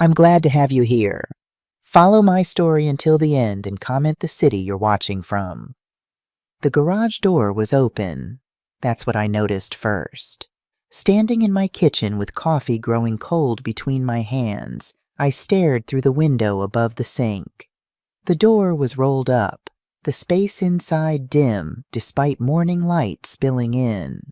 I'm glad to have you here. Follow my story until the end and comment the city you're watching from. The garage door was open. That's what I noticed first. Standing in my kitchen with coffee growing cold between my hands, I stared through the window above the sink. The door was rolled up, the space inside dim despite morning light spilling in.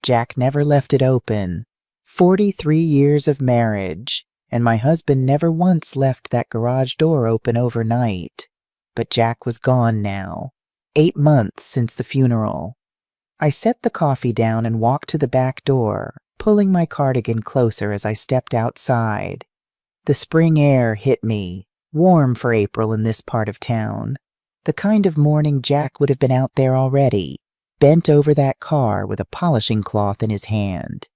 Jack never left it open. 43 years of marriage, and my husband never once left that garage door open overnight. But Jack was gone now. 8 months since the funeral. I set the coffee down and walked to the back door, pulling my cardigan closer as I stepped outside. The spring air hit me, warm for April in this part of town. The kind of morning Jack would have been out there already, bent over that car with a polishing cloth in his hand.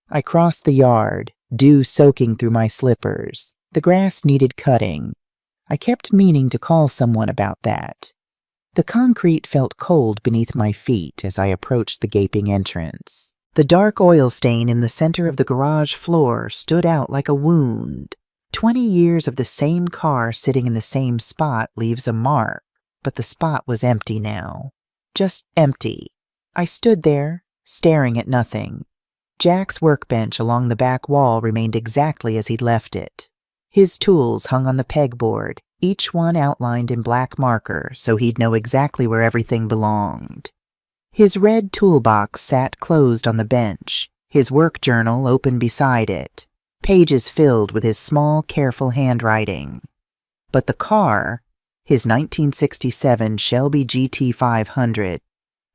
I crossed the yard, dew soaking through my slippers. The grass needed cutting. I kept meaning to call someone about that. The concrete felt cold beneath my feet as I approached the gaping entrance. The dark oil stain in the center of the garage floor stood out like a wound. 20 years of the same car sitting in the same spot leaves a mark, but the spot was empty now. Just empty. I stood there, staring at nothing. Jack's workbench along the back wall remained exactly as he'd left it. His tools hung on the pegboard, each one outlined in black marker so he'd know exactly where everything belonged. His red toolbox sat closed on the bench, his work journal open beside it, pages filled with his small, careful handwriting. But the car, his 1967 Shelby GT 500,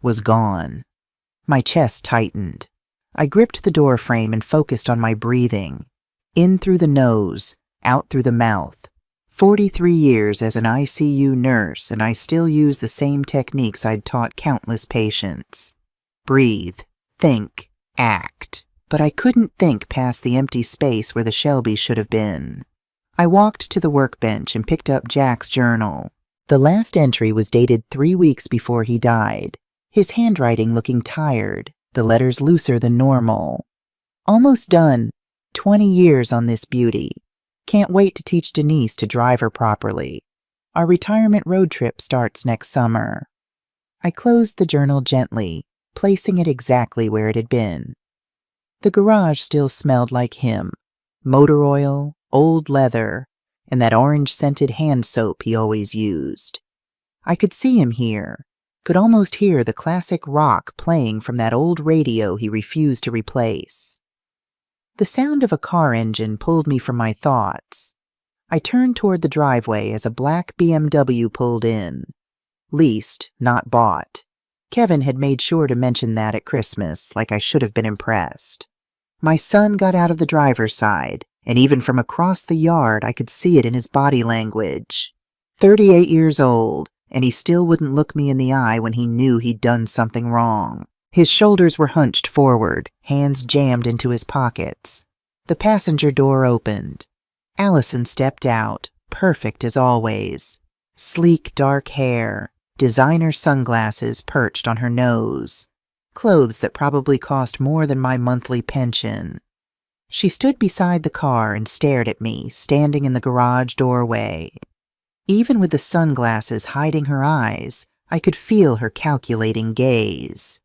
was gone. My chest tightened. I gripped the door frame and focused on my breathing. In through the nose, out through the mouth. 43 years as an ICU nurse, and I still use the same techniques I'd taught countless patients. Breathe, think, act. But I couldn't think past the empty space where the Shelby should have been. I walked to the workbench and picked up Jack's journal. The last entry was dated 3 weeks before he died, his handwriting looking tired, the letters looser than normal. Almost done. 20 years on this beauty. Can't wait to teach Denise to drive her properly. Our retirement road trip starts next summer. I closed the journal gently, placing it exactly where it had been. The garage still smelled like him. Motor oil, old leather, and that orange-scented hand soap he always used. I could see him here, could almost hear the classic rock playing from that old radio he refused to replace. The sound of a car engine pulled me from my thoughts. I turned toward the driveway as a black BMW pulled in. Leased, not bought. Kevin had made sure to mention that at Christmas, like I should have been impressed. My son got out of the driver's side, and even from across the yard I could see it in his body language. 38 years old, and he still wouldn't look me in the eye when he knew he'd done something wrong. His shoulders were hunched forward, hands jammed into his pockets. The passenger door opened. Allison stepped out, perfect as always. Sleek dark hair, designer sunglasses perched on her nose, clothes that probably cost more than my monthly pension. She stood beside the car and stared at me, standing in the garage doorway. Even with the sunglasses hiding her eyes, I could feel her calculating gaze.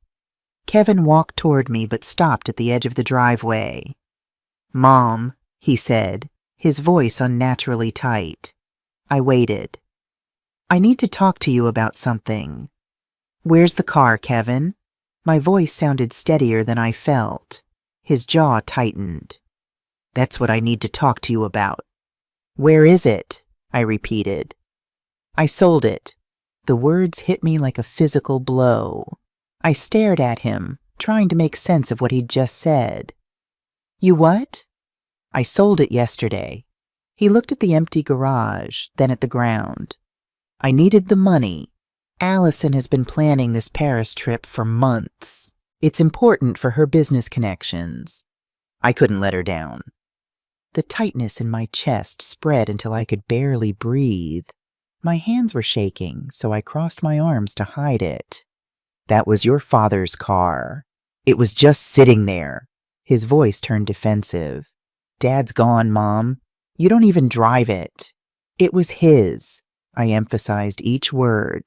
Kevin walked toward me but stopped at the edge of the driveway. "Mom," he said, his voice unnaturally tight. I waited. "I need to talk to you about something." "Where's the car, Kevin?" My voice sounded steadier than I felt. His jaw tightened. "That's what I need to talk to you about." "Where is it?" I repeated. "I sold it." The words hit me like a physical blow. I stared at him, trying to make sense of what he'd just said. "You what?" "I sold it yesterday." He looked at the empty garage, then at the ground. "I needed the money. Allison has been planning this Paris trip for months. It's important for her business connections. I couldn't let her down." The tightness in my chest spread until I could barely breathe. My hands were shaking, so I crossed my arms to hide it. "That was your father's car. It was just sitting there." His voice turned defensive. "Dad's gone, Mom. You don't even drive it. It was his. I emphasized each word.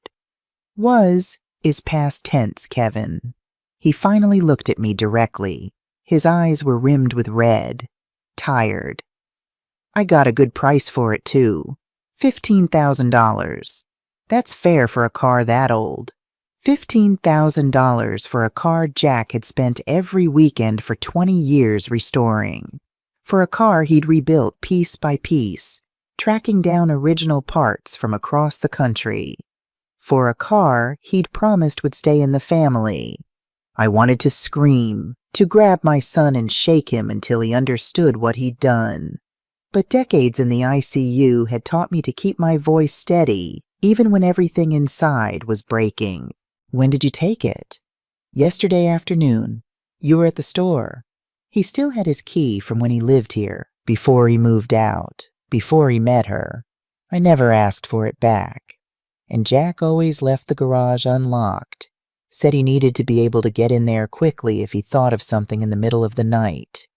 Was is past tense, Kevin. He finally looked at me directly. His eyes were rimmed with red. Tired. I got a good price for it, too. $15,000. That's fair for a car that old. $15,000 for a car Jack had spent every weekend for 20 years restoring. For a car he'd rebuilt piece by piece, tracking down original parts from across the country. For a car he'd promised would stay in the family. I wanted to scream, to grab my son and shake him until he understood what he'd done. But decades in the ICU had taught me to keep my voice steady, even when everything inside was breaking. When did you take it? Yesterday afternoon. You were at the store. He still had his key from when he lived here, before he moved out, before he met her. I never asked for it back. And Jack always left the garage unlocked. Said he needed to be able to get in there quickly if he thought of something in the middle of the night.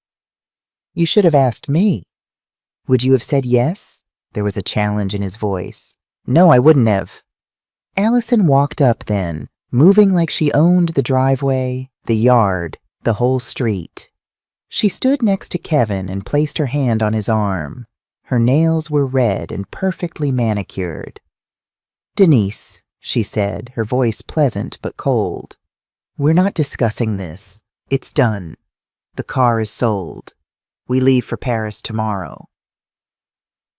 You should have asked me. Would you have said yes? There was a challenge in his voice. No, I wouldn't have. Allison walked up then, moving like she owned the driveway, the yard, the whole street. She stood next to Kevin and placed her hand on his arm. Her nails were red and perfectly manicured. Denise, she said, her voice pleasant but cold. We're not discussing this. It's done. The car is sold. We leave for Paris tomorrow.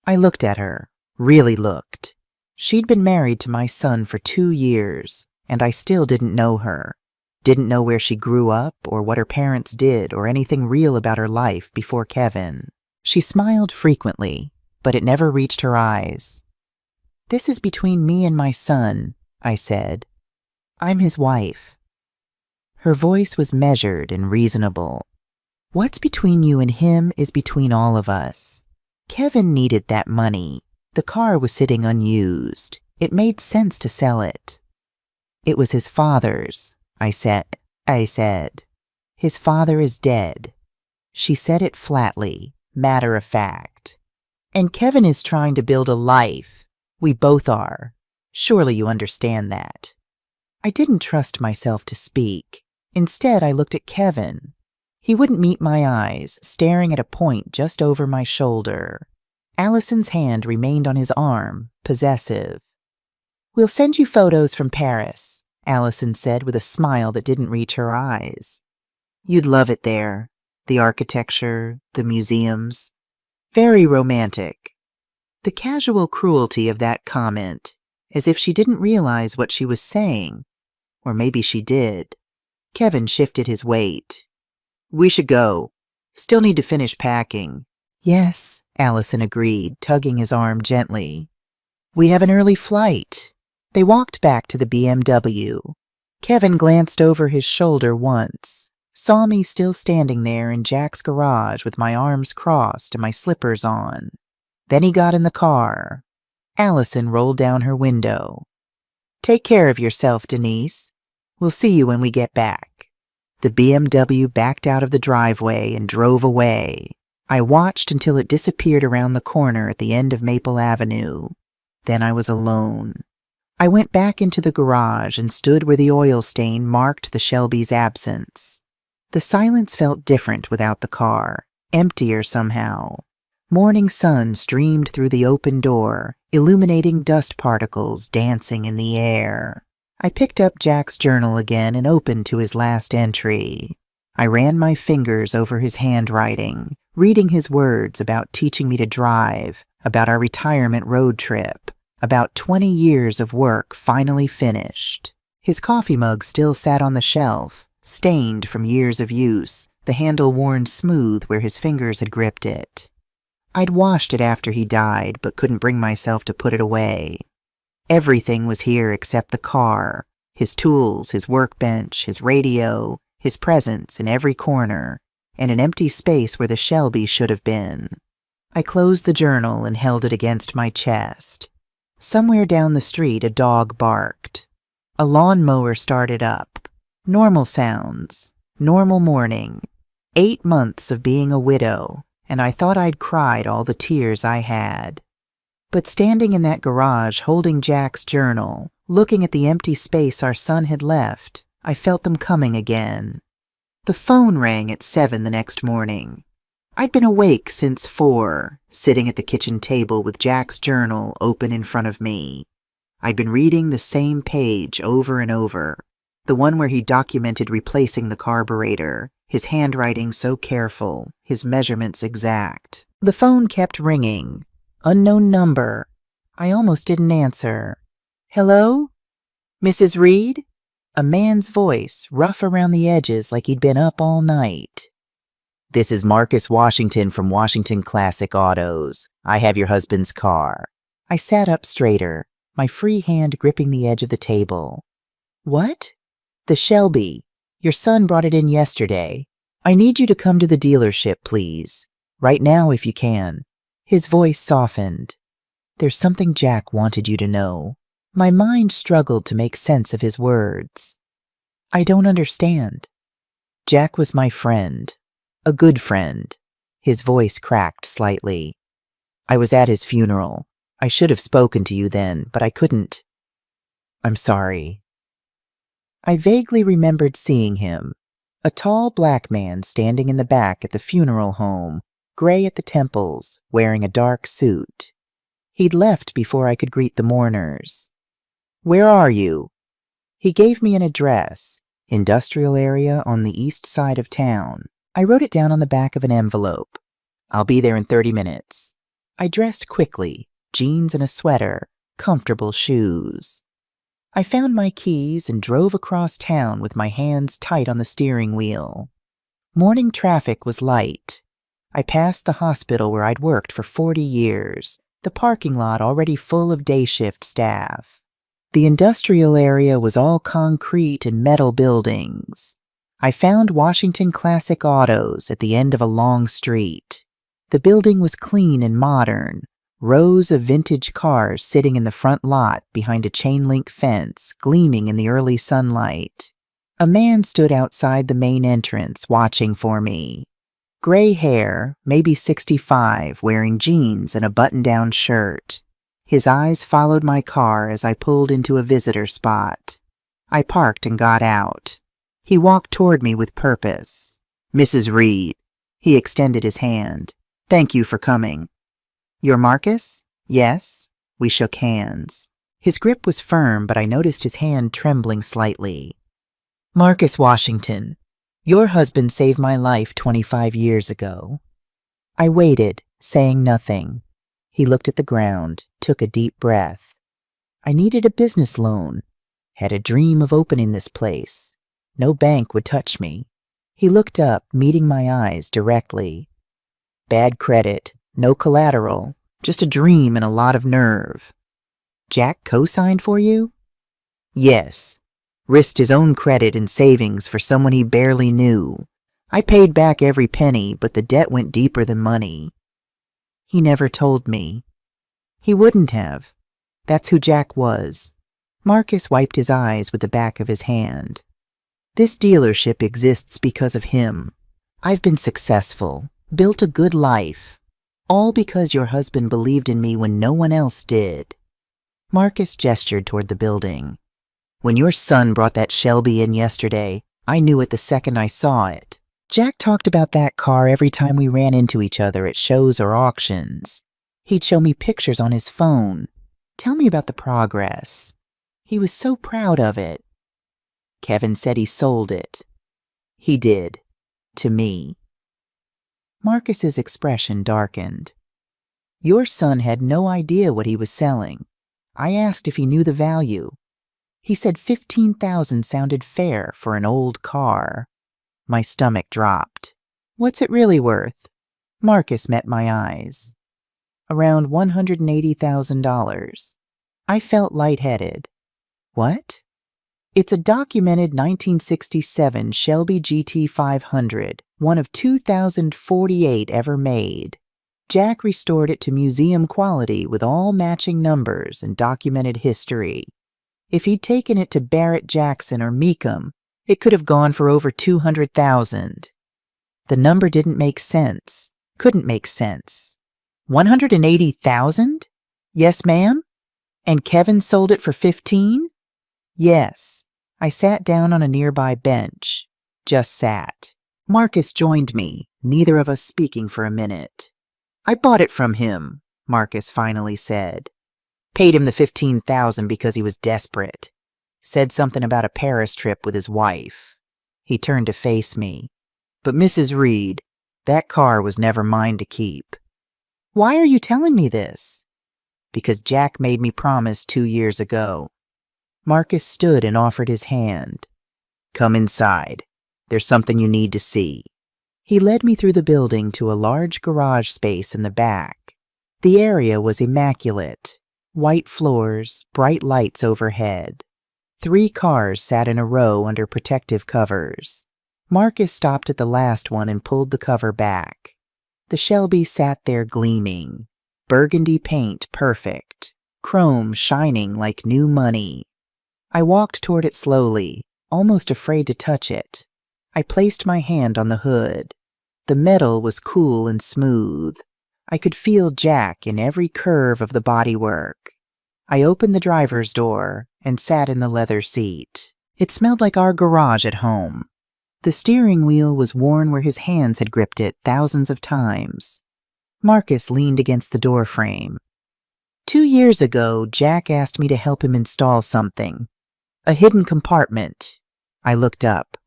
I looked at her, really looked. She'd been married to my son for 2 years, and I still didn't know her. Didn't know where she grew up or what her parents did or anything real about her life before Kevin. She smiled frequently, but it never reached her eyes. This is between me and my son, I said. I'm his wife. Her voice was measured and reasonable. What's between you and him is between all of us. Kevin needed that money. The car was sitting unused. It made sense to sell it. It was his father's, I said. His father is dead. She said it flatly, matter of fact. And Kevin is trying to build a life. We both are. Surely you understand that. I didn't trust myself to speak. Instead, I looked at Kevin. He wouldn't meet my eyes, staring at a point just over my shoulder. Allison's hand remained on his arm, possessive. We'll send you photos from Paris, Allison said with a smile that didn't reach her eyes. You'd love it there. The architecture, the museums. Very romantic. The casual cruelty of that comment, as if she didn't realize what she was saying. Or maybe she did. Kevin shifted his weight. We should go. Still need to finish packing. Yes, Allison agreed, tugging his arm gently. We have an early flight. They walked back to the BMW. Kevin glanced over his shoulder once, saw me still standing there in Jack's garage with my arms crossed and my slippers on. Then he got in the car. Allison rolled down her window. Take care of yourself, Denise. We'll see you when we get back. The BMW backed out of the driveway and drove away. I watched until it disappeared around the corner at the end of Maple Avenue. Then I was alone. I went back into the garage and stood where the oil stain marked the Shelby's absence. The silence felt different without the car, emptier somehow. Morning sun streamed through the open door, illuminating dust particles dancing in the air. I picked up Jack's journal again and opened to his last entry. I ran my fingers over his handwriting, reading his words about teaching me to drive, about our retirement road trip, about 20 years of work finally finished. His coffee mug still sat on the shelf, stained from years of use, the handle worn smooth where his fingers had gripped it. I'd washed it after he died, but couldn't bring myself to put it away. Everything was here except the car, his tools, his workbench, his radio, his presents in every corner, and an empty space where the Shelby should have been. I closed the journal and held it against my chest. Somewhere down the street a dog barked. A lawnmower started up. Normal sounds. Normal morning. 8 months of being a widow. and I thought I'd cried all the tears I had. But standing in that garage holding Jack's journal, looking at the empty space our son had left, I felt them coming again. The phone rang at 7 the next morning. I'd been awake since 4, sitting at the kitchen table with Jack's journal open in front of me. I'd been reading the same page over and over, the one where he documented replacing the carburetor, his handwriting so careful, his measurements exact. The phone kept ringing. Unknown number. I almost didn't answer. Hello? Mrs. Reed? A man's voice, rough around the edges like he'd been up all night. This is Marcus Washington from Washington Classic Autos. I have your husband's car. I sat up straighter, my free hand gripping the edge of the table. What? The Shelby. Your son brought it in yesterday. I need you to come to the dealership, please. Right now, if you can. His voice softened. There's something Jack wanted you to know. My mind struggled to make sense of his words. I don't understand. Jack was my friend. A good friend. His voice cracked slightly. I was at his funeral. I should have spoken to you then, but I couldn't. I'm sorry. I vaguely remembered seeing him. A tall black man standing in the back at the funeral home, gray at the temples, wearing a dark suit. He'd left before I could greet the mourners. Where are you? He gave me an address, industrial area on the east side of town. I wrote it down on the back of an envelope. I'll be there in 30 minutes. I dressed quickly, jeans and a sweater, comfortable shoes. I found my keys and drove across town with my hands tight on the steering wheel. Morning traffic was light. I passed the hospital where I'd worked for 40 years, the parking lot already full of day shift staff. The industrial area was all concrete and metal buildings. I found Washington Classic Autos at the end of a long street. The building was clean and modern, rows of vintage cars sitting in the front lot behind a chain-link fence, gleaming in the early sunlight. A man stood outside the main entrance, watching for me. Gray hair, maybe 65, wearing jeans and a button-down shirt. His eyes followed my car as I pulled into a visitor spot. I parked and got out. He walked toward me with purpose. Mrs. Reed. He extended his hand. Thank you for coming. You're Marcus? Yes. We shook hands. His grip was firm, but I noticed his hand trembling slightly. Marcus Washington, your husband saved my life 25 years ago. I waited, saying nothing. He looked at the ground, took a deep breath. I needed a business loan. Had a dream of opening this place. No bank would touch me. He looked up, meeting my eyes directly. Bad credit, no collateral, just a dream and a lot of nerve. Jack co-signed for you? Yes. Risked his own credit and savings for someone he barely knew. I paid back every penny, but the debt went deeper than money. He never told me. He wouldn't have. That's who Jack was. Marcus wiped his eyes with the back of his hand. This dealership exists because of him. I've been successful, built a good life, all because your husband believed in me when no one else did. Marcus gestured toward the building. When your son brought that Shelby in yesterday, I knew it the second I saw it. Jack talked about that car every time we ran into each other at shows or auctions. He'd show me pictures on his phone. Tell me about the progress. He was so proud of it. Kevin said he sold it. He did. To me. Marcus's expression darkened. Your son had no idea what he was selling. I asked if he knew the value. He said $15,000 sounded fair for an old car. My stomach dropped. What's it really worth? Marcus met my eyes. Around $180,000. I felt lightheaded. What? It's a documented 1967 Shelby GT 500, one of 2,048 ever made. Jack restored it to museum quality with all matching numbers and documented history. If he'd taken it to Barrett Jackson or Meekum, it could have gone for over $200,000. The number didn't make sense. Couldn't make sense. 180,000? Yes, ma'am? And Kevin sold it for 15? Yes. I sat down on a nearby bench. Just sat. Marcus joined me, neither of us speaking for a minute. I bought it from him, Marcus finally said. Paid him the 15,000 because he was desperate. Said something about a Paris trip with his wife. He turned to face me. But Mrs. Reed, that car was never mine to keep. Why are you telling me this? Because Jack made me promise 2 years ago. Marcus stood and offered his hand. Come inside. There's something you need to see. He led me through the building to a large garage space in the back. The area was immaculate. White floors, bright lights overhead. 3 cars sat in a row under protective covers. Marcus stopped at the last one and pulled the cover back. The Shelby sat there gleaming. Burgundy paint perfect. Chrome shining like new money. I walked toward it slowly, almost afraid to touch it. I placed my hand on the hood. The metal was cool and smooth. I could feel Jack in every curve of the bodywork. I opened the driver's door and sat in the leather seat. It smelled like our garage at home. The steering wheel was worn where his hands had gripped it thousands of times. Marcus leaned against the door frame. 2 years ago, Jack asked me to help him install something. A hidden compartment. I looked up.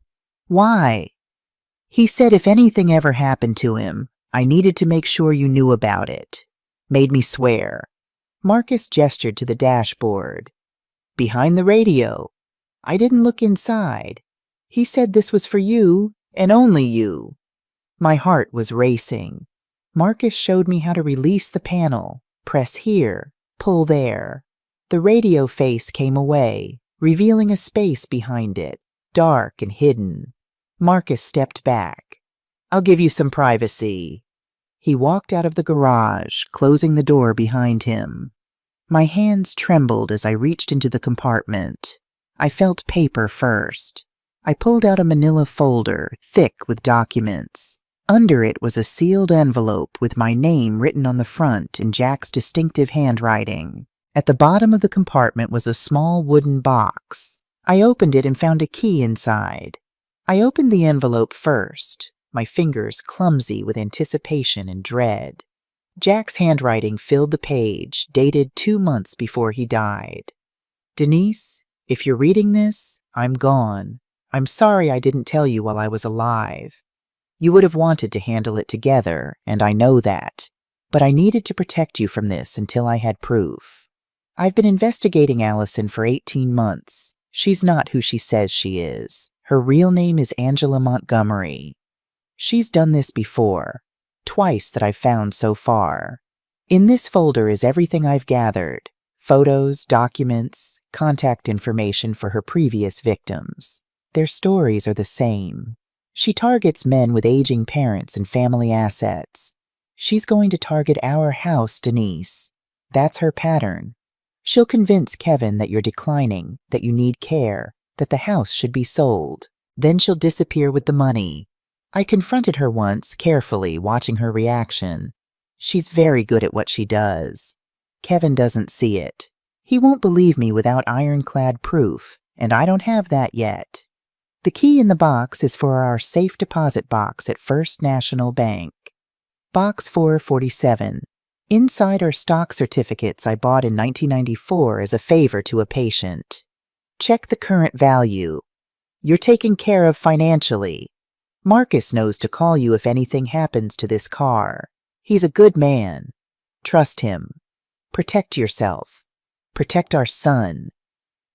Why? He said if anything ever happened to him, I needed to make sure you knew about it. Made me swear. Marcus gestured to the dashboard. Behind the radio. I didn't look inside. He said this was for you, and only you. My heart was racing. Marcus showed me how to release the panel. Press here, pull there. The radio face came away, revealing a space behind it, dark and hidden. Marcus stepped back. I'll give you some privacy. He walked out of the garage, closing the door behind him. My hands trembled as I reached into the compartment. I felt paper first. I pulled out a manila folder, thick with documents. Under it was a sealed envelope with my name written on the front in Jack's distinctive handwriting. At the bottom of the compartment was a small wooden box. I opened it and found a key inside. I opened the envelope first, my fingers clumsy with anticipation and dread. Jack's handwriting filled the page, dated 2 months before he died. Denise, if you're reading this, I'm gone. I'm sorry I didn't tell you while I was alive. You would have wanted to handle it together, and I know that. But I needed to protect you from this until I had proof. I've been investigating Allison for 18 months. She's not who she says she is. Her real name is Angela Montgomery. She's done this before. Twice that I've found so far. In this folder is everything I've gathered. Photos, documents, contact information for her previous victims. Their stories are the same. She targets men with aging parents and family assets. She's going to target our house, Denise. That's her pattern. She'll convince Kevin that you're declining, that you need care, that the house should be sold. Then she'll disappear with the money. I confronted her once, carefully, watching her reaction. She's very good at what she does. Kevin doesn't see it. He won't believe me without ironclad proof, and I don't have that yet. The key in the box is for our safe deposit box at First National Bank. Box 447. Inside are stock certificates I bought in 1994 as a favor to a patient. Check the current value. You're taken care of financially. Marcus knows to call you if anything happens to this car. He's a good man. Trust him. Protect yourself. Protect our son.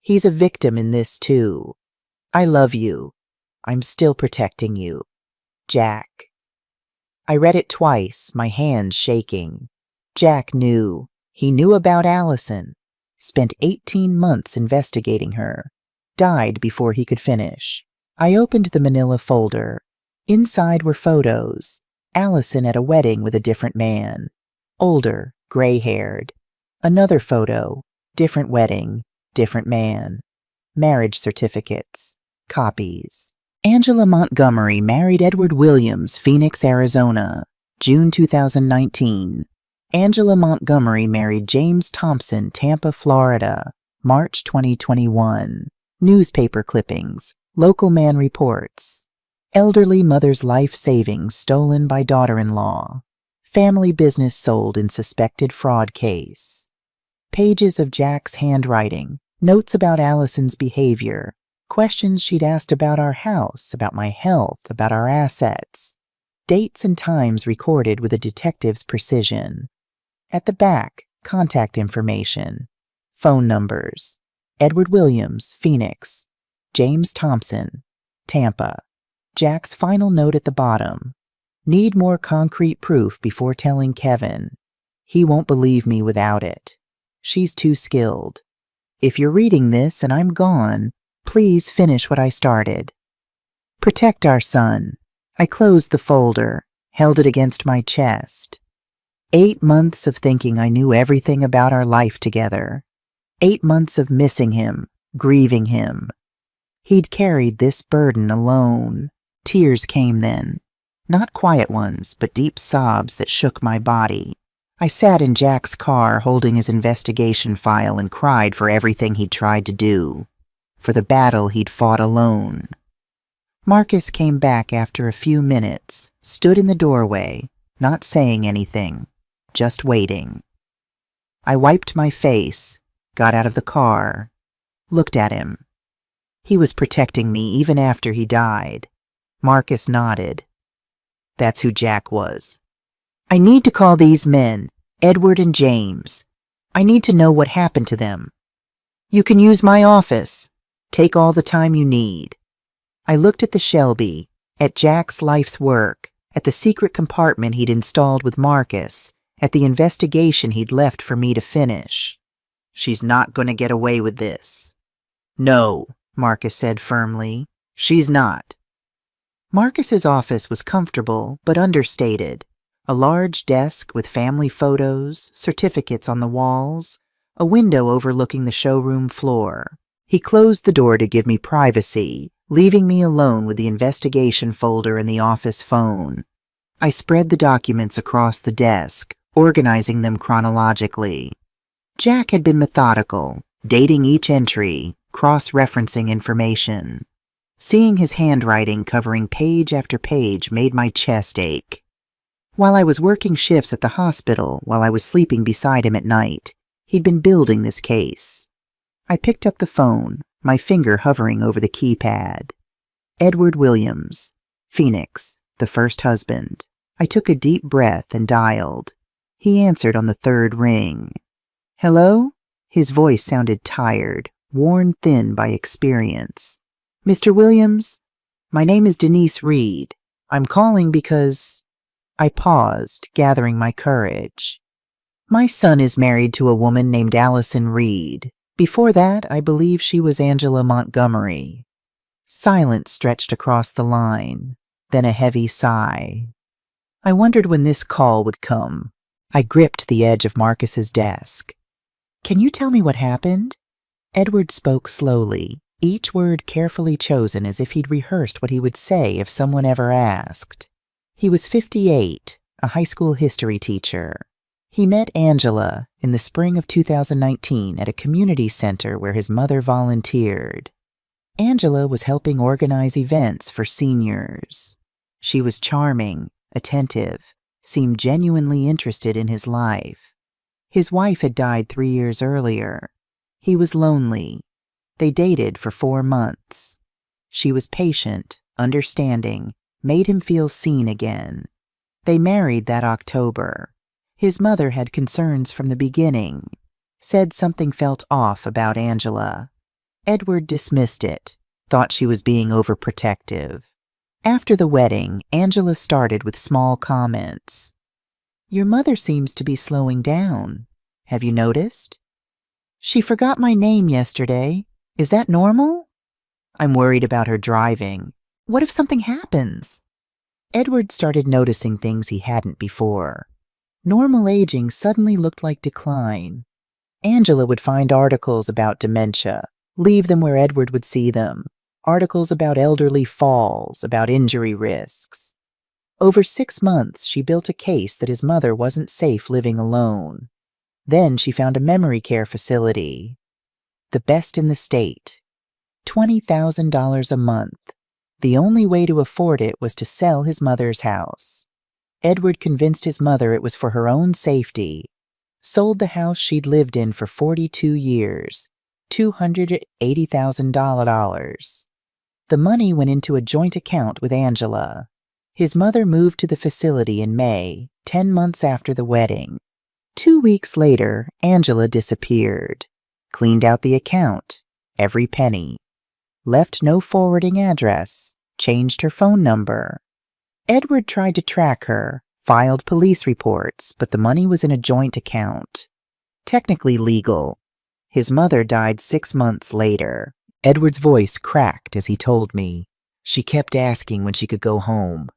He's a victim in this too. I love you. I'm still protecting you. Jack. I read it twice, my hands shaking. Jack knew. He knew about Allison. Spent 18 months investigating her. Died before he could finish. I opened the manila folder. Inside were photos. Allison at a wedding with a different man. Older, gray-haired. Another photo. Different wedding, different man. Marriage certificates. Copies. Angela Montgomery married Edward Williams, Phoenix, Arizona. June 2019. Angela Montgomery married James Thompson, Tampa, Florida. March 2021. Newspaper clippings. Local man reports. Elderly mother's life savings stolen by daughter-in-law. Family business sold in suspected fraud case. Pages of Jack's handwriting. Notes about Allison's behavior. Questions she'd asked about our house, about my health, about our assets. Dates and times recorded with a detective's precision. At the back, contact information. Phone numbers. Edward Williams, Phoenix. James Thompson, Tampa. Jack's final note at the bottom. Need more concrete proof before telling Kevin. He won't believe me without it. She's too skilled. If you're reading this and I'm gone, please finish what I started. Protect our son. I closed the folder, held it against my chest. 8 months of thinking I knew everything about our life together. 8 months of missing him, grieving him. He'd carried this burden alone. Tears came then. Not quiet ones, but deep sobs that shook my body. I sat in Jack's car holding his investigation file and cried for everything he'd tried to do. For the battle he'd fought alone. Marcus came back after a few minutes, stood in the doorway, not saying anything, just waiting. I wiped my face, got out of the car, looked at him. He was protecting me even after he died. Marcus nodded. That's who Jack was. I need to call these men, Edward and James. I need to know what happened to them. You can use my office. Take all the time you need. I looked at the Shelby, at Jack's life's work, at the secret compartment he'd installed with Marcus, at the investigation he'd left for me to finish. She's not going to get away with this. No, Marcus said firmly. She's not. Marcus's office was comfortable but understated. A large desk with family photos, certificates on the walls, a window overlooking the showroom floor. He closed the door to give me privacy, leaving me alone with the investigation folder and the office phone. I spread the documents across the desk, organizing them chronologically. Jack had been methodical, dating each entry, cross-referencing information. Seeing his handwriting covering page after page made my chest ache. While I was working shifts at the hospital, while I was sleeping beside him at night, he'd been building this case. I picked up the phone, my finger hovering over the keypad. Edward Williams, Phoenix, the first husband. I took a deep breath and dialed. He answered on the third ring. Hello? His voice sounded tired, worn thin by experience. Mr. Williams, my name is Denise Reed. I'm calling because... I paused, gathering my courage. My son is married to a woman named Allison Reed. Before that, I believe she was Angela Montgomery. Silence stretched across the line, then a heavy sigh. I wondered when this call would come. I gripped the edge of Marcus's desk. Can you tell me what happened? Edward spoke slowly, each word carefully chosen as if he'd rehearsed what he would say if someone ever asked. He was 58, a high school history teacher. He met Angela in the spring of 2019 at a community center where his mother volunteered. Angela was helping organize events for seniors. She was charming, attentive, seemed genuinely interested in his life. His wife had died 3 years earlier. He was lonely. They dated for 4 months. She was patient, understanding, made him feel seen again. They married that October. His mother had concerns from the beginning, said something felt off about Angela. Edward dismissed it, thought she was being overprotective. After the wedding, Angela started with small comments. Your mother seems to be slowing down. Have you noticed? She forgot my name yesterday. Is that normal? I'm worried about her driving. What if something happens? Edward started noticing things he hadn't before. Normal aging suddenly looked like decline. Angela would find articles about dementia, leave them where Edward would see them. Articles about elderly falls, about injury risks. Over 6 months, she built a case that his mother wasn't safe living alone. Then she found a memory care facility, the best in the state. $20,000 a month. The only way to afford it was to sell his mother's house. Edward convinced his mother it was for her own safety. Sold the house she'd lived in for 42 years, $280,000. The money went into a joint account with Angela. His mother moved to the facility in May, 10 months after the wedding. 2 weeks later, Angela disappeared. Cleaned out the account, every penny. Left no forwarding address, changed her phone number. Edward tried to track her, filed police reports, but the money was in a joint account. Technically legal. His mother died 6 months later. Edward's voice cracked as he told me. She kept asking when she could go home.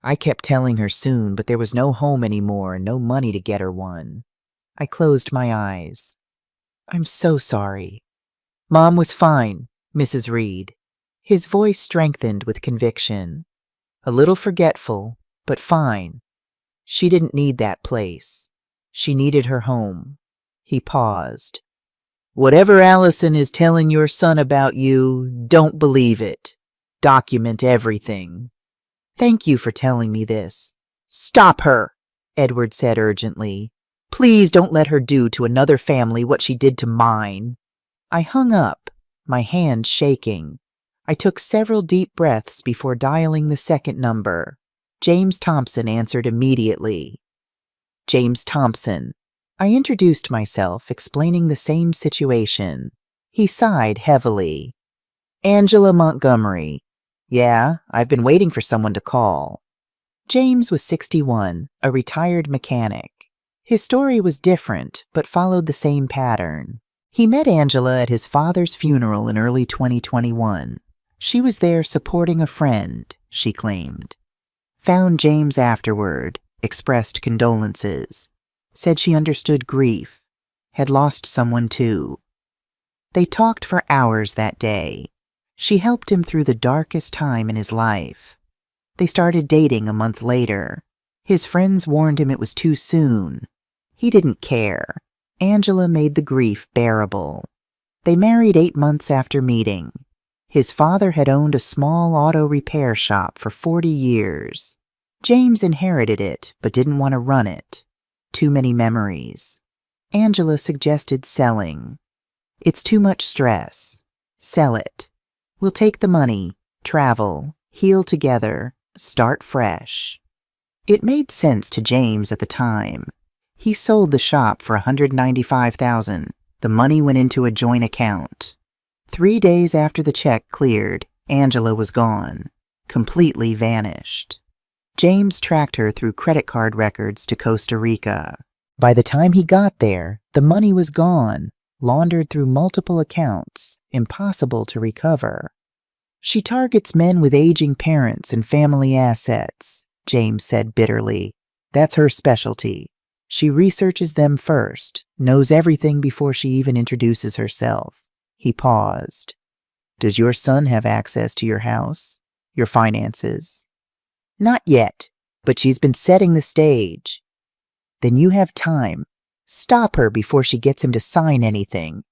I kept telling her soon, but there was no home anymore and no money to get her one. I closed my eyes. I'm so sorry. Mom was fine, Mrs. Reed. His voice strengthened with conviction. A little forgetful, but fine. She didn't need that place. She needed her home. He paused. Whatever Allison is telling your son about you, don't believe it. Document everything. Thank you for telling me this. Stop her, Edward said urgently. Please don't let her do to another family what she did to mine. I hung up, my hand shaking. I took several deep breaths before dialing the second number. James Thompson answered immediately. James Thompson. I introduced myself, explaining the same situation. He sighed heavily. Angela Montgomery. Yeah, I've been waiting for someone to call. James was 61, a retired mechanic. His story was different, but followed the same pattern. He met Angela at his father's funeral in early 2021. She was there supporting a friend, she claimed. Found James afterward, expressed condolences. Said she understood grief, had lost someone too. They talked for hours that day. She helped him through the darkest time in his life. They started dating a month later. His friends warned him it was too soon. He didn't care. Angela made the grief bearable. They married 8 months after meeting. His father had owned a small auto repair shop for 40 years. James inherited it, but didn't want to run it. Too many memories. Angela suggested selling. It's too much stress. Sell it. We'll take the money, travel, heal together, start fresh. It made sense to James at the time. He sold the shop for $195,000. The money went into a joint account. 3 days after the check cleared, Angela was gone, completely vanished. James tracked her through credit card records to Costa Rica. By the time he got there, the money was gone, laundered through multiple accounts, impossible to recover. She targets men with aging parents and family assets, James said bitterly. That's her specialty. She researches them first, knows everything before she even introduces herself. He paused. Does your son have access to your house, your finances? Not yet, but she's been setting the stage. Then you have time. Stop her before she gets him to sign anything.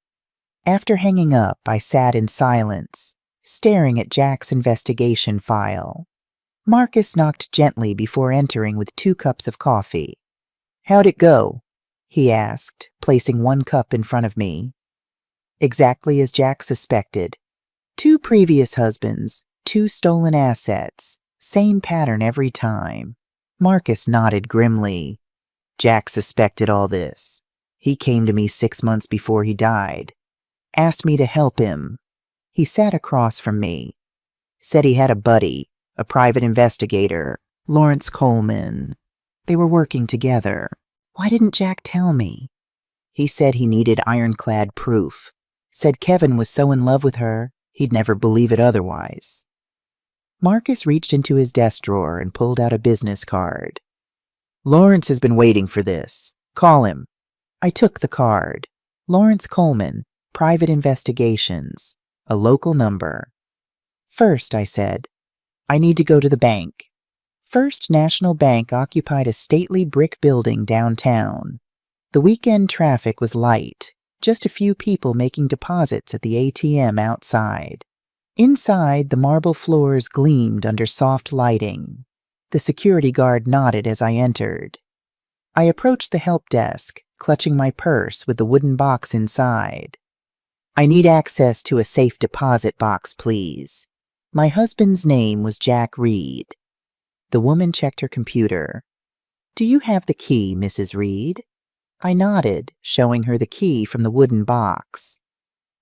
After hanging up, I sat in silence, staring at Jack's investigation file. Marcus knocked gently before entering with 2 cups of coffee. How'd it go? He asked, placing 1 cup in front of me. Exactly as Jack suspected. 2 previous husbands, 2 stolen assets. Same pattern every time. Marcus nodded grimly. Jack suspected all this. He came to me 6 months before he died. Asked me to help him. He sat across from me. Said he had a buddy, a private investigator, Lawrence Coleman. They were working together. Why didn't Jack tell me? He said he needed ironclad proof. Said Kevin was so in love with her, he'd never believe it otherwise. Marcus reached into his desk drawer and pulled out a business card. Lawrence has been waiting for this. Call him. I took the card. Lawrence Coleman, Private Investigations, a local number. First, I said, I need to go to the bank. First National Bank occupied a stately brick building downtown. The weekend traffic was light, just a few people making deposits at the ATM outside. Inside, the marble floors gleamed under soft lighting. The security guard nodded as I entered. I approached the help desk, clutching my purse with the wooden box inside. "I need access to a safe deposit box, please." My husband's name was Jack Reed. The woman checked her computer. "Do you have the key, Mrs. Reed?" I nodded, showing her the key from the wooden box.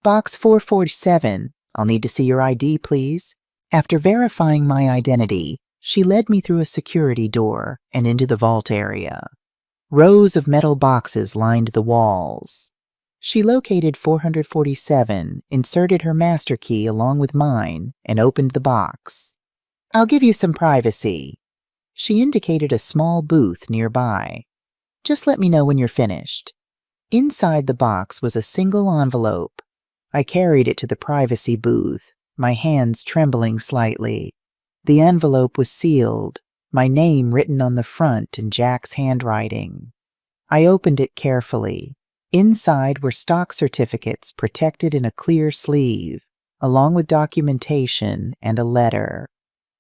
"Box 447. I'll need to see your ID, please." After verifying my identity, she led me through a security door and into the vault area. Rows of metal boxes lined the walls. She located 447, inserted her master key along with mine, and opened the box. "I'll give you some privacy." She indicated a small booth nearby. "Just let me know when you're finished." Inside the box was a single envelope. I carried it to the privacy booth, my hands trembling slightly. The envelope was sealed, my name written on the front in Jack's handwriting. I opened it carefully. Inside were stock certificates protected in a clear sleeve, along with documentation and a letter.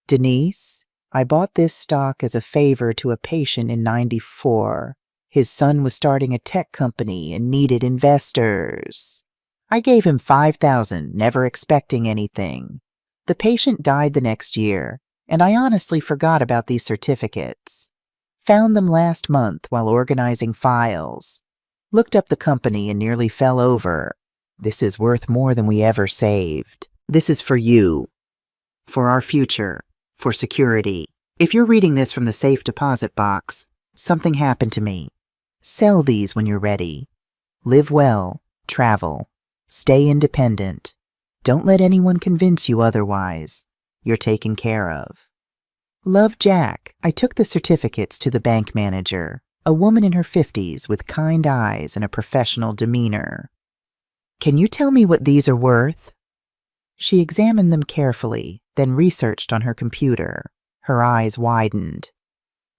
"Denise, I bought this stock as a favor to a patient in '94. His son was starting a tech company and needed investors. I gave him $5,000, never expecting anything. The patient died the next year, and I honestly forgot about these certificates. Found them last month while organizing files. Looked up the company and nearly fell over. This is worth more than we ever saved. This is for you. For our future. For security. If you're reading this from the safe deposit box, something happened to me. Sell these when you're ready. Live well. Travel. Stay independent. Don't let anyone convince you otherwise. You're taken care of. Love, Jack." I took the certificates to the bank manager, a woman in her 50s with kind eyes and a professional demeanor. "Can you tell me what these are worth?" She examined them carefully, then researched on her computer. Her eyes widened.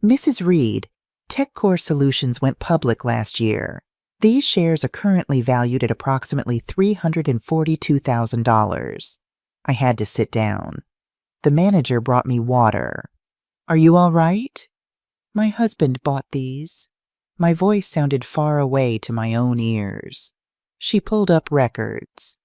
"Mrs. Reed, TechCore Solutions went public last year. These shares are currently valued at approximately $342,000. I had to sit down. The manager brought me water. "Are you all right?" "My husband bought these." My voice sounded far away to my own ears. She pulled up records.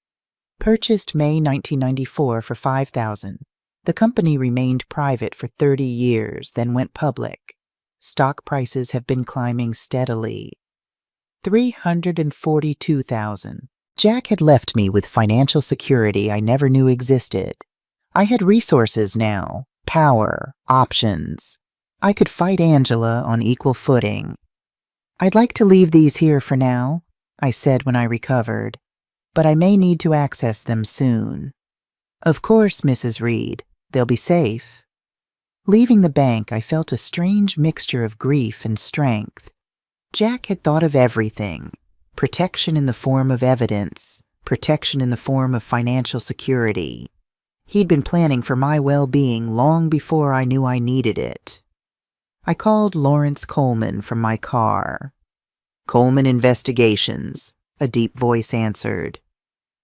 "Purchased May 1994 for $5,000. The company remained private for 30 years, then went public. Stock prices have been climbing steadily. $342,000. Jack had left me with financial security I never knew existed. I had resources now, power, options. I could fight Angela on equal footing. "I'd like to leave these here for now," I said when I recovered, "but I may need to access them soon." "Of course, Mrs. Reed. They'll be safe." Leaving the bank, I felt a strange mixture of grief and strength. Jack had thought of everything. Protection in the form of evidence, protection in the form of financial security. He'd been planning for my well-being long before I knew I needed it. I called Lawrence Coleman from my car. "Coleman Investigations," a deep voice answered.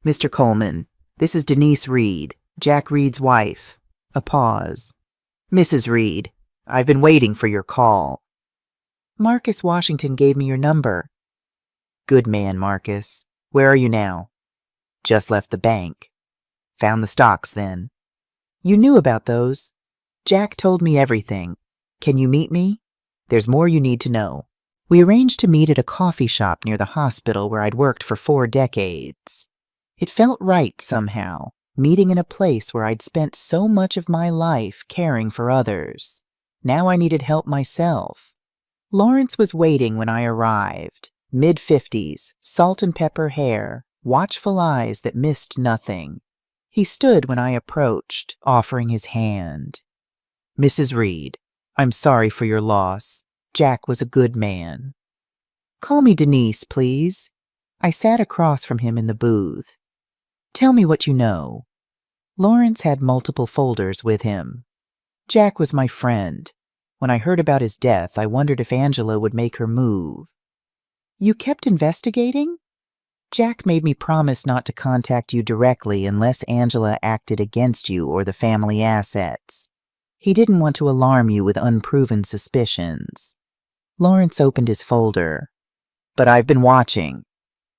"Mr. Coleman, this is Denise Reed, Jack Reed's wife." A pause. "Mrs. Reed, I've been waiting for your call." "Marcus Washington gave me your number." "Good man, Marcus. Where are you now?" "Just left the bank." "Found the stocks, then?" "You knew about those." "Jack told me everything. Can you meet me? There's more you need to know." We arranged to meet at a coffee shop near the hospital where I'd worked for 4 decades. It felt right somehow, meeting in a place where I'd spent so much of my life caring for others. Now I needed help myself. Lawrence was waiting when I arrived. Mid-50s, salt and pepper hair, watchful eyes that missed nothing. He stood when I approached, offering his hand. "Mrs. Reed, I'm sorry for your loss. Jack was a good man." "Call me Denise, please." I sat across from him in the booth. "Tell me what you know." Lawrence had multiple folders with him. "Jack was my friend. When I heard about his death, I wondered if Angela would make her move. You kept investigating? Jack made me promise not to contact you directly unless Angela acted against you or the family assets. He didn't want to alarm you with unproven suspicions. Lawrence opened his folder. But I've been watching.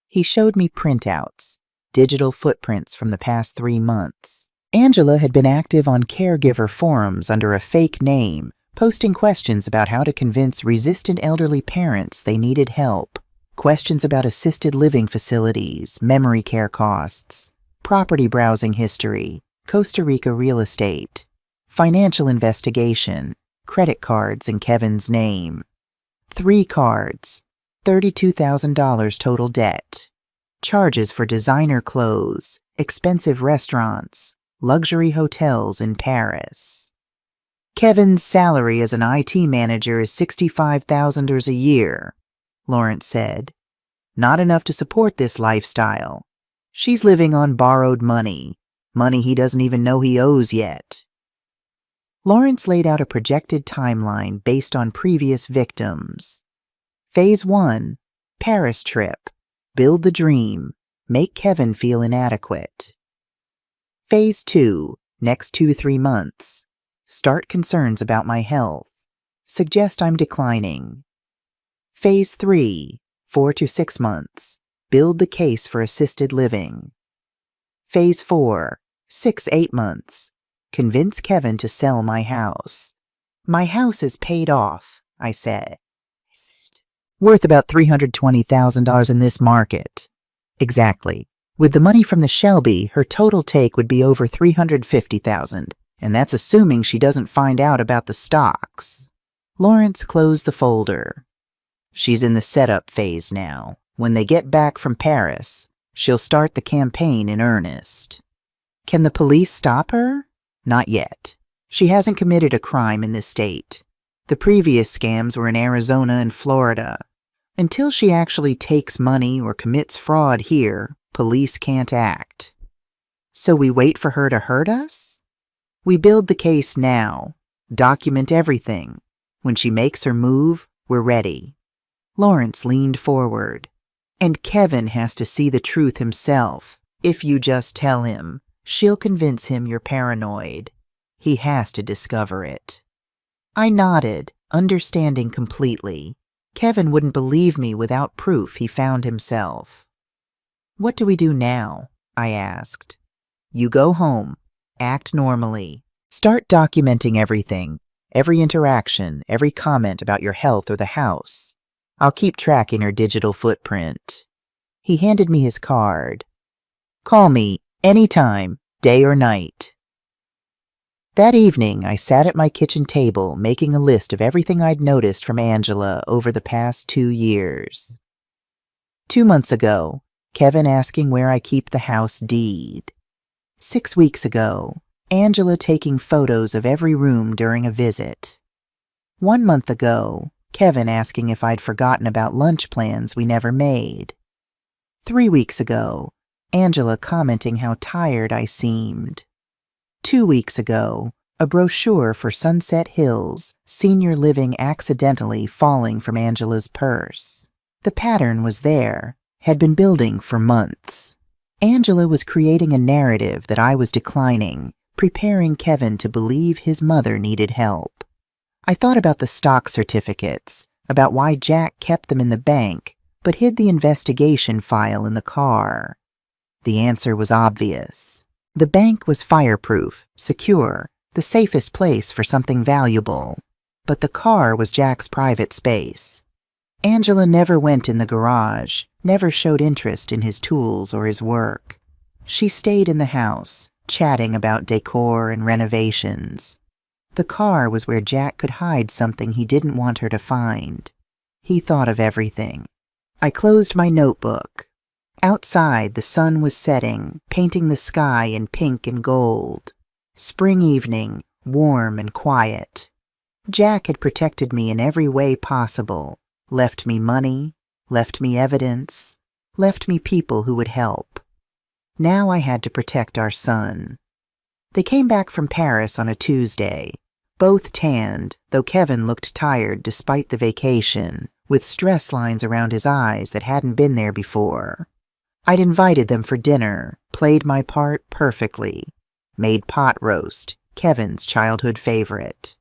He showed me printouts, digital footprints from the past 3 months. Angela had been active on caregiver forums under a fake name, posting questions about how to convince resistant elderly parents they needed help. Questions about assisted living facilities, memory care costs, property browsing history, Costa Rica real estate, financial investigation, credit cards in Kevin's name. 3 cards, $32,000 total debt, charges for designer clothes, expensive restaurants, luxury hotels in Paris. Kevin's salary as an IT manager is $65,000 a year, Lawrence said. Not enough to support this lifestyle. She's living on borrowed money he doesn't even know he owes yet. Lawrence laid out a projected timeline based on previous victims. Phase 1, Paris trip, build the dream, make Kevin feel inadequate. Phase 2, next 2-3 months, start concerns about my health, suggest I'm declining. Phase 3, 4 to 6 months, build the case for assisted living. Phase 4, 6-8 months, convince Kevin to sell my house. My house is paid off, I said. Worth about $320,000 in this market. Exactly. With the money from the Shelby, her total take would be over $350,000, and that's assuming she doesn't find out about the stocks. Lawrence closed the folder. She's in the setup phase now. When they get back from Paris, she'll start the campaign in earnest. Can the police stop her? Not yet. She hasn't committed a crime in this state. The previous scams were in Arizona and Florida. Until she actually takes money or commits fraud here, police can't act. So we wait for her to hurt us? We build the case now, document everything. When she makes her move, we're ready. Lawrence leaned forward. And Kevin has to see the truth himself. If you just tell him, she'll convince him you're paranoid. He has to discover it. I nodded, understanding completely. Kevin wouldn't believe me without proof he found himself. What do we do now? I asked. You go home. Act normally. Start documenting everything. Every interaction, every comment about your health or the house. I'll keep tracking her digital footprint. He handed me his card. Call me anytime, day or night. That evening, I sat at my kitchen table making a list of everything I'd noticed from Angela over the past 2 years. 2 months ago, Kevin asking where I keep the house deed. 6 weeks ago, Angela taking photos of every room during a visit. 1 month ago, Kevin asking if I'd forgotten about lunch plans we never made. 3 weeks ago, Angela commenting how tired I seemed. 2 weeks ago, a brochure for Sunset Hills, senior living accidentally falling from Angela's purse. The pattern was there, had been building for months. Angela was creating a narrative that I was declining, preparing Kevin to believe his mother needed help. I thought about the stock certificates, about why Jack kept them in the bank, but hid the investigation file in the car. The answer was obvious. The bank was fireproof, secure, the safest place for something valuable. But the car was Jack's private space. Angela never went in the garage, never showed interest in his tools or his work. She stayed in the house, chatting about decor and renovations. The car was where Jack could hide something he didn't want her to find. He thought of everything. I closed my notebook. Outside, the sun was setting, painting the sky in pink and gold. Spring evening, warm and quiet. Jack had protected me in every way possible, left me money, left me evidence, left me people who would help. Now I had to protect our son. They came back from Paris on a Tuesday. Both tanned, though Kevin looked tired despite the vacation, with stress lines around his eyes that hadn't been there before. I'd invited them for dinner, played my part perfectly, made pot roast, Kevin's childhood favorite.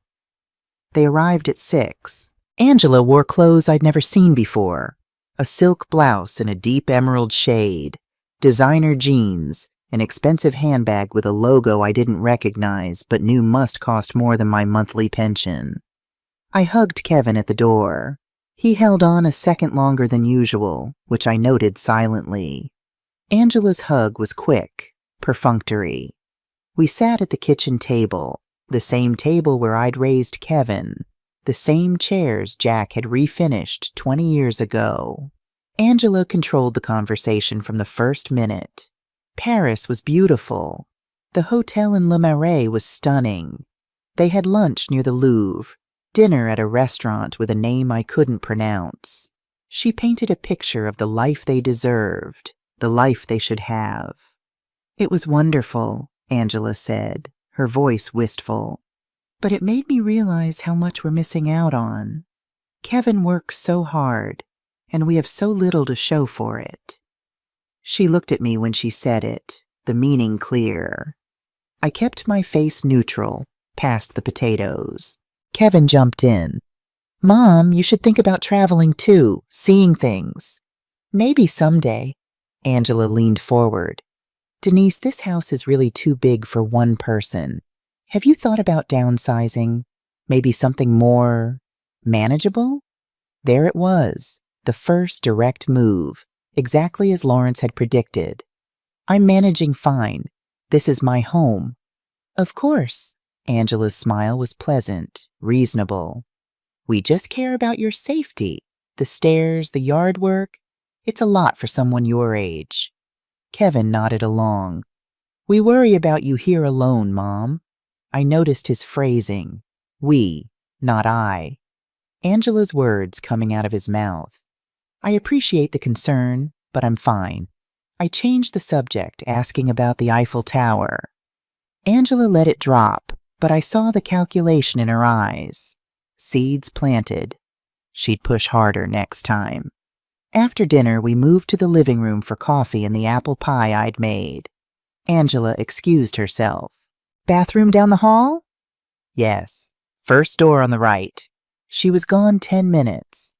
They arrived at 6. Angela wore clothes I'd never seen before, a silk blouse in a deep emerald shade, designer jeans, an expensive handbag with a logo I didn't recognize but knew must cost more than my monthly pension. I hugged Kevin at the door. He held on a second longer than usual, which I noted silently. Angela's hug was quick, perfunctory. We sat at the kitchen table, the same table where I'd raised Kevin, the same chairs Jack had refinished 20 years ago. Angela controlled the conversation from the first minute. Paris was beautiful. The hotel in Le Marais was stunning. They had lunch near the Louvre, dinner at a restaurant with a name I couldn't pronounce. She painted a picture of the life they deserved, the life they should have. It was wonderful, Angela said, her voice wistful. But it made me realize how much we're missing out on. Kevin works so hard, and we have so little to show for it. She looked at me when she said it, the meaning clear. I kept my face neutral, past the potatoes. Kevin jumped in. Mom, you should think about traveling too, seeing things. Maybe someday. Angela leaned forward. Denise, this house is really too big for one person. Have you thought about downsizing? Maybe something more manageable? There it was, the first direct move, exactly as Lawrence had predicted. I'm managing fine. This is my home. Of course. Angela's smile was pleasant, reasonable. We just care about your safety. The stairs, the yard work. It's a lot for someone your age. Kevin nodded along. We worry about you here alone, Mom. I noticed his phrasing. We, not I. Angela's words coming out of his mouth. I appreciate the concern, but I'm fine. I changed the subject, asking about the Eiffel Tower. Angela let it drop, but I saw the calculation in her eyes. Seeds planted. She'd push harder next time. After dinner, we moved to the living room for coffee and the apple pie I'd made. Angela excused herself. Bathroom down the hall? Yes. First door on the right. She was gone 10 minutes.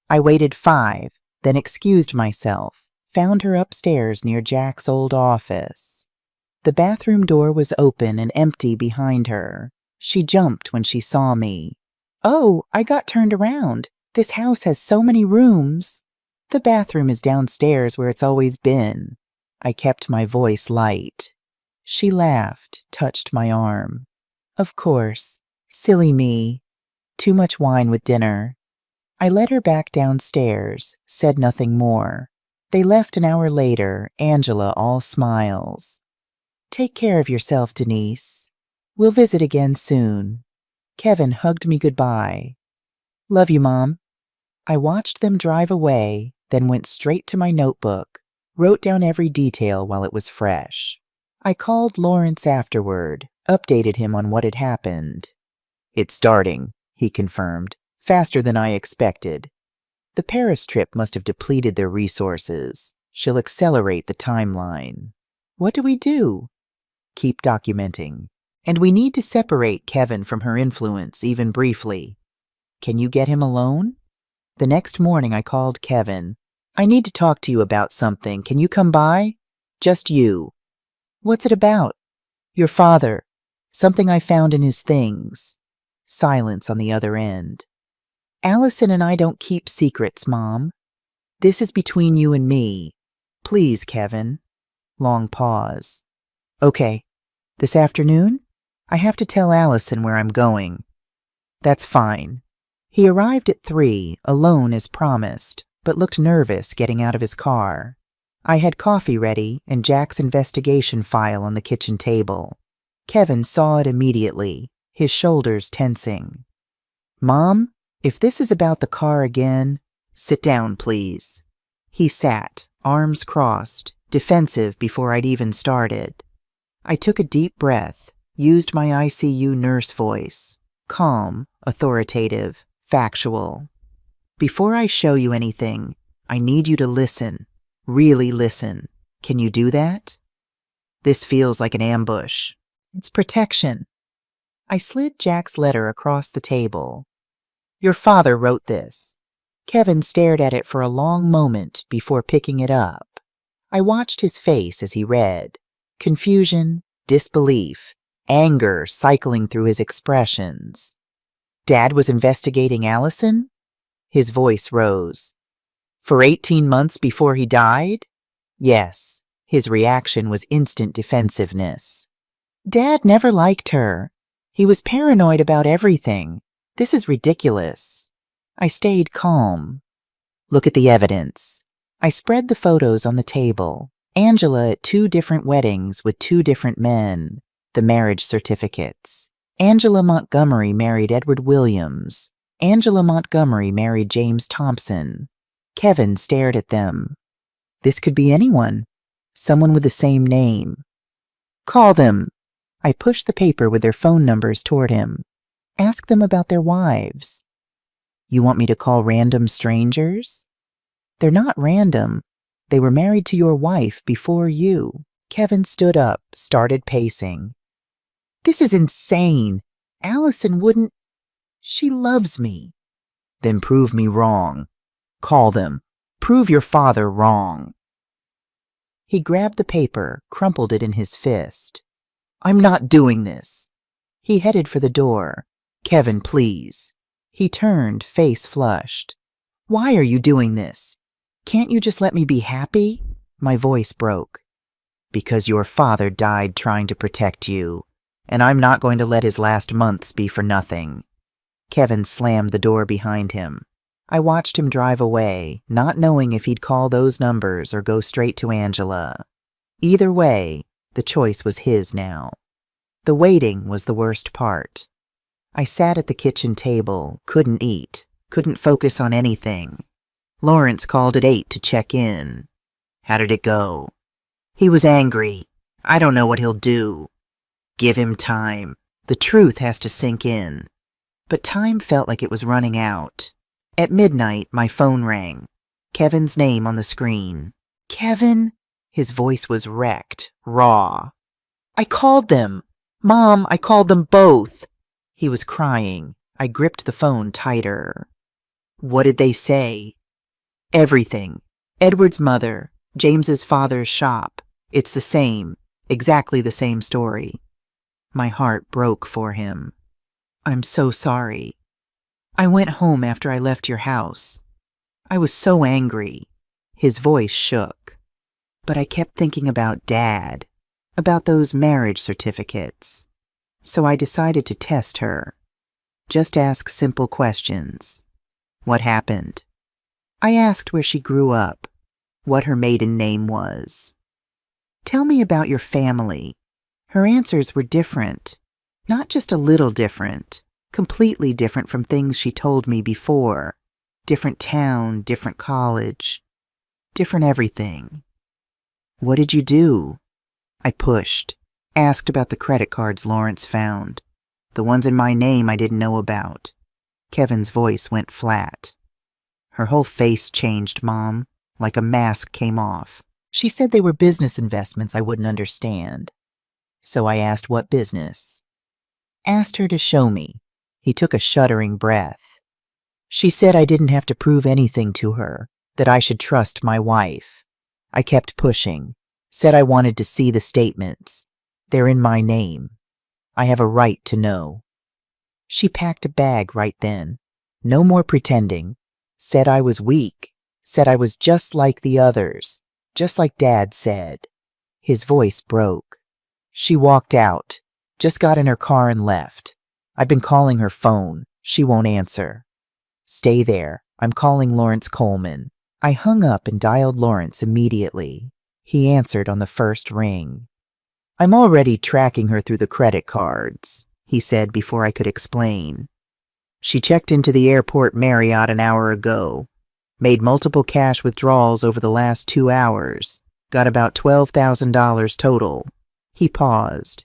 I waited 5, then excused myself, found her upstairs near Jack's old office. The bathroom door was open and empty behind her. She jumped when she saw me. Oh, I got turned around. This house has so many rooms. The bathroom is downstairs where it's always been. I kept my voice light. She laughed, touched my arm. Of course. Silly me. Too much wine with dinner. I led her back downstairs, said nothing more. They left an hour later, Angela all smiles. Take care of yourself, Denise. We'll visit again soon. Kevin hugged me goodbye. Love you, Mom. I watched them drive away, then went straight to my notebook, wrote down every detail while it was fresh. I called Lawrence afterward, updated him on what had happened. It's starting, he confirmed, faster than I expected. The Paris trip must have depleted their resources. She'll accelerate the timeline. What do we do? Keep documenting. And we need to separate Kevin from her influence, even briefly. Can you get him alone? The next morning I called Kevin. I need to talk to you about something. Can you come by? Just you. What's it about? Your father. Something I found in his things. Silence on the other end. Allison and I don't keep secrets, Mom. This is between you and me. Please, Kevin. Long pause. Okay. This afternoon? I have to tell Allison where I'm going. That's fine. He arrived at 3, alone as promised, but looked nervous getting out of his car. I had coffee ready and Jack's investigation file on the kitchen table. Kevin saw it immediately, his shoulders tensing. Mom, if this is about the car again, sit down, please. He sat, arms crossed, defensive before I'd even started. I took a deep breath, used my ICU nurse voice. calm, authoritative, factual. Before I show you anything, I need you to listen. Really listen. Can you do that? This feels like an ambush. It's protection. I slid Jack's letter across the table. Your father wrote this. Kevin stared at it for a long moment before picking it up. I watched his face as he read. Confusion, disbelief, anger cycling through his expressions. Dad was investigating Allison? His voice rose. For 18 months before he died? Yes. His reaction was instant defensiveness. Dad never liked her. He was paranoid about everything. This is ridiculous. I stayed calm. Look at the evidence. I spread the photos on the table. Angela at 2 different weddings with 2 different men. The marriage certificates. Angela Montgomery married Edward Williams. Angela Montgomery married James Thompson. Kevin stared at them. This could be anyone. Someone with the same name. Call them. I pushed the paper with their phone numbers toward him. Ask them about their wives. You want me to call random strangers? They're not random. They were married to your wife before you. Kevin stood up, started pacing. This is insane. Allison wouldn't. She loves me. Then prove me wrong. Call them. Prove your father wrong. He grabbed the paper, crumpled it in his fist. I'm not doing this. He headed for the door. Kevin, please. He turned, face flushed. Why are you doing this? Can't you just let me be happy? My voice broke. Because your father died trying to protect you, and I'm not going to let his last months be for nothing. Kevin slammed the door behind him. I watched him drive away, not knowing if he'd call those numbers or go straight to Angela. Either way, the choice was his now. The waiting was the worst part. I sat at the kitchen table, couldn't eat, couldn't focus on anything. Lawrence called at 8 to check in. How did it go? He was angry. I don't know what he'll do. Give him time. The truth has to sink in. But time felt like it was running out. At midnight, my phone rang. Kevin's name on the screen. Kevin? His voice was wrecked, raw. I called them. Mom, I called them both. He was crying. I gripped the phone tighter. What did they say? Everything. Edward's mother, James's father's shop. It's the same, exactly the same story. My heart broke for him. I'm so sorry. I went home after I left your house. I was so angry. His voice shook. But I kept thinking about Dad, about those marriage certificates. So I decided to test her. Just ask simple questions. What happened? I asked where she grew up, what her maiden name was. Tell me about your family. Her answers were different. Not just a little different. Completely different from things she told me before. Different town, different college, different everything. What did you do? I pushed, asked about the credit cards Lawrence found, the ones in my name I didn't know about. Kevin's voice went flat. Her whole face changed, Mom, like a mask came off. She said they were business investments I wouldn't understand. So I asked what business. Asked her to show me. He took a shuddering breath. She said I didn't have to prove anything to her, that I should trust my wife. I kept pushing, said I wanted to see the statements. They're in my name. I have a right to know. She packed a bag right then. No more pretending. Said I was weak. Said I was just like the others. Just like Dad said. His voice broke. She walked out. Just got in her car and left. I've been calling her phone. She won't answer. Stay there. I'm calling Lawrence Coleman. I hung up and dialed Lawrence immediately. He answered on the first ring. I'm already tracking her through the credit cards, he said before I could explain. She checked into the airport Marriott an hour ago. Made multiple cash withdrawals over the last 2 hours. Got about $12,000 total. He paused.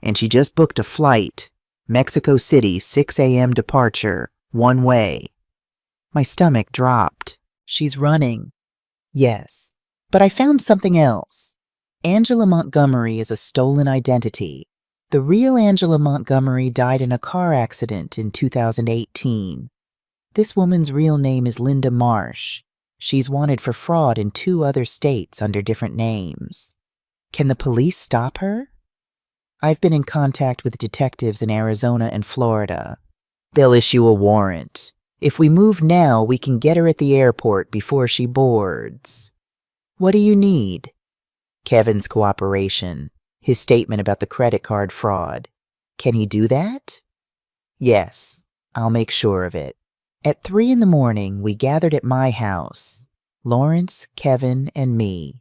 And she just booked a flight. Mexico City, 6 a.m. departure, one way. My stomach dropped. She's running. Yes, but I found something else. Angela Montgomery is a stolen identity. The real Angela Montgomery died in a car accident in 2018. This woman's real name is Linda Marsh. She's wanted for fraud in 2 other states under different names. Can the police stop her? I've been in contact with detectives in Arizona and Florida. They'll issue a warrant. If we move now, we can get her at the airport before she boards. What do you need? Kevin's cooperation. His statement about the credit card fraud. Can he do that? Yes, I'll make sure of it. At 3 in the morning, we gathered at my house. Lawrence, Kevin, and me.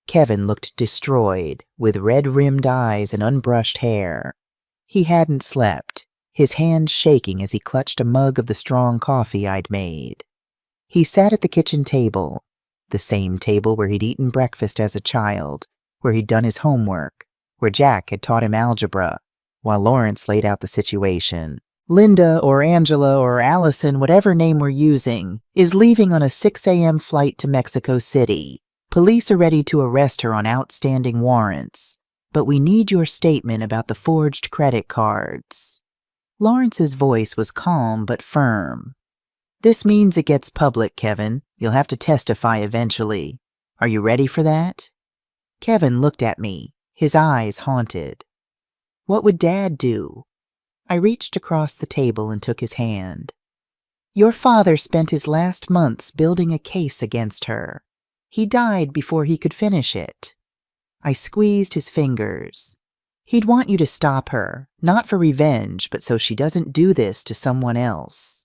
Kevin looked destroyed, with red-rimmed eyes and unbrushed hair. He hadn't slept, his hands shaking as he clutched a mug of the strong coffee I'd made. He sat at the kitchen table, the same table where he'd eaten breakfast as a child, where he'd done his homework, where Jack had taught him algebra, while Lawrence laid out the situation. Linda or Angela or Allison, whatever name we're using, is leaving on a 6 a.m. flight to Mexico City. Police are ready to arrest her on outstanding warrants, but we need your statement about the forged credit cards. Lawrence's voice was calm but firm. This means it gets public, Kevin. You'll have to testify eventually. Are you ready for that? Kevin looked at me, his eyes haunted. What would Dad do? I reached across the table and took his hand. Your father spent his last months building a case against her. He died before he could finish it. I squeezed his fingers. He'd want you to stop her, not for revenge, but so she doesn't do this to someone else.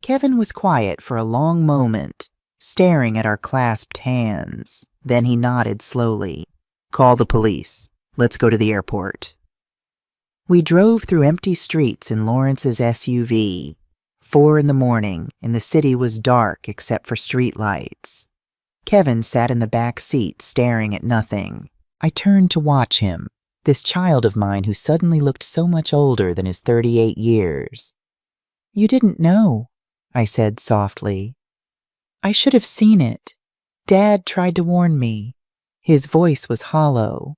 Kevin was quiet for a long moment, staring at our clasped hands. Then he nodded slowly. Call the police. Let's go to the airport. We drove through empty streets in Lawrence's SUV. 4 in the morning, and the city was dark except for streetlights. Kevin sat in the back seat staring at nothing. I turned to watch him, this child of mine who suddenly looked so much older than his 38 years. You didn't know, I said softly. I should have seen it. Dad tried to warn me. His voice was hollow.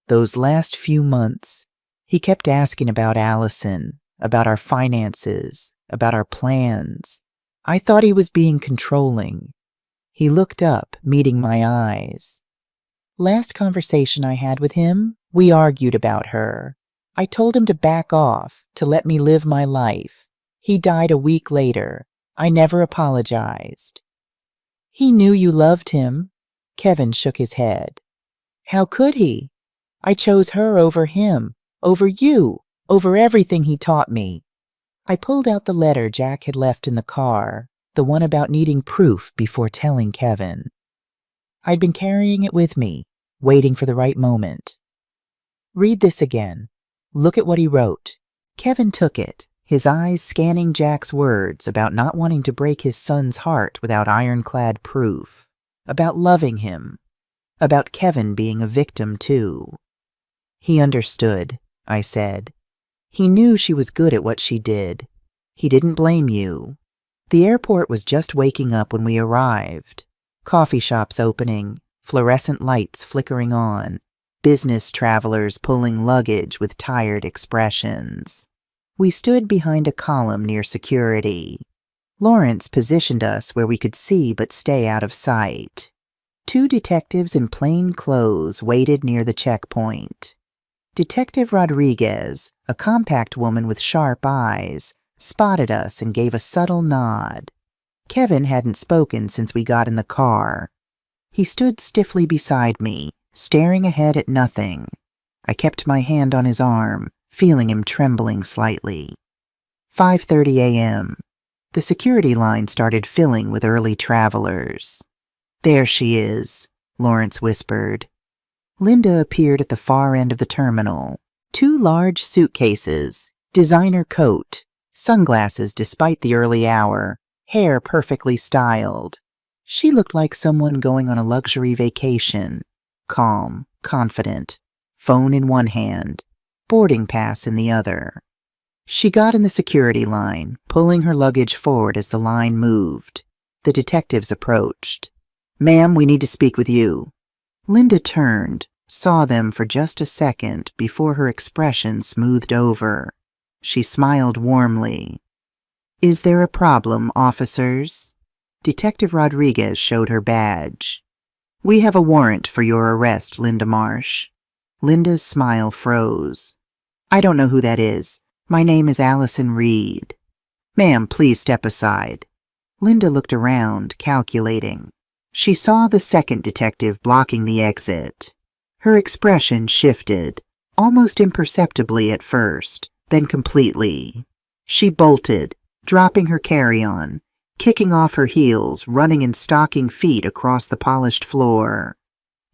Those last few months, he kept asking about Allison, about our finances, about our plans. I thought he was being controlling. He looked up, meeting my eyes. Last conversation I had with him, we argued about her. I told him to back off, to let me live my life. He died a week later. I never apologized. He knew you loved him. Kevin shook his head. How could he? I chose her over him, over you, over everything he taught me. I pulled out the letter Jack had left in the car, the one about needing proof before telling Kevin. I'd been carrying it with me, waiting for the right moment. Read this again. Look at what he wrote. Kevin took it, his eyes scanning Jack's words about not wanting to break his son's heart without ironclad proof, about loving him, about Kevin being a victim too. He understood, I said. He knew she was good at what she did. He didn't blame you. The airport was just waking up when we arrived. Coffee shops opening, fluorescent lights flickering on, business travelers pulling luggage with tired expressions. We stood behind a column near security. Lawrence positioned us where we could see but stay out of sight. 2 detectives in plain clothes waited near the checkpoint. Detective Rodriguez, a compact woman with sharp eyes, spotted us and gave a subtle nod. Kevin hadn't spoken since we got in the car. He stood stiffly beside me, staring ahead at nothing. I kept my hand on his arm, feeling him trembling slightly. 5:30 a.m. The security line started filling with early travelers. There she is, Lawrence whispered. Linda appeared at the far end of the terminal. 2 large suitcases, designer coat, sunglasses despite the early hour, hair perfectly styled. She looked like someone going on a luxury vacation, calm, confident, phone in one hand, boarding pass in the other. She got in the security line, pulling her luggage forward as the line moved. The detectives approached. "Ma'am, we need to speak with you." Linda turned, saw them for just a second before her expression smoothed over. She smiled warmly. "Is there a problem, officers?" Detective Rodriguez showed her badge. "We have a warrant for your arrest, Linda Marsh." Linda's smile froze. "I don't know who that is. My name is Allison Reed." "Ma'am, please step aside." Linda looked around, calculating. She saw the second detective blocking the exit. Her expression shifted, almost imperceptibly at first, then completely. She bolted, dropping her carry-on, kicking off her heels, running in stocking feet across the polished floor.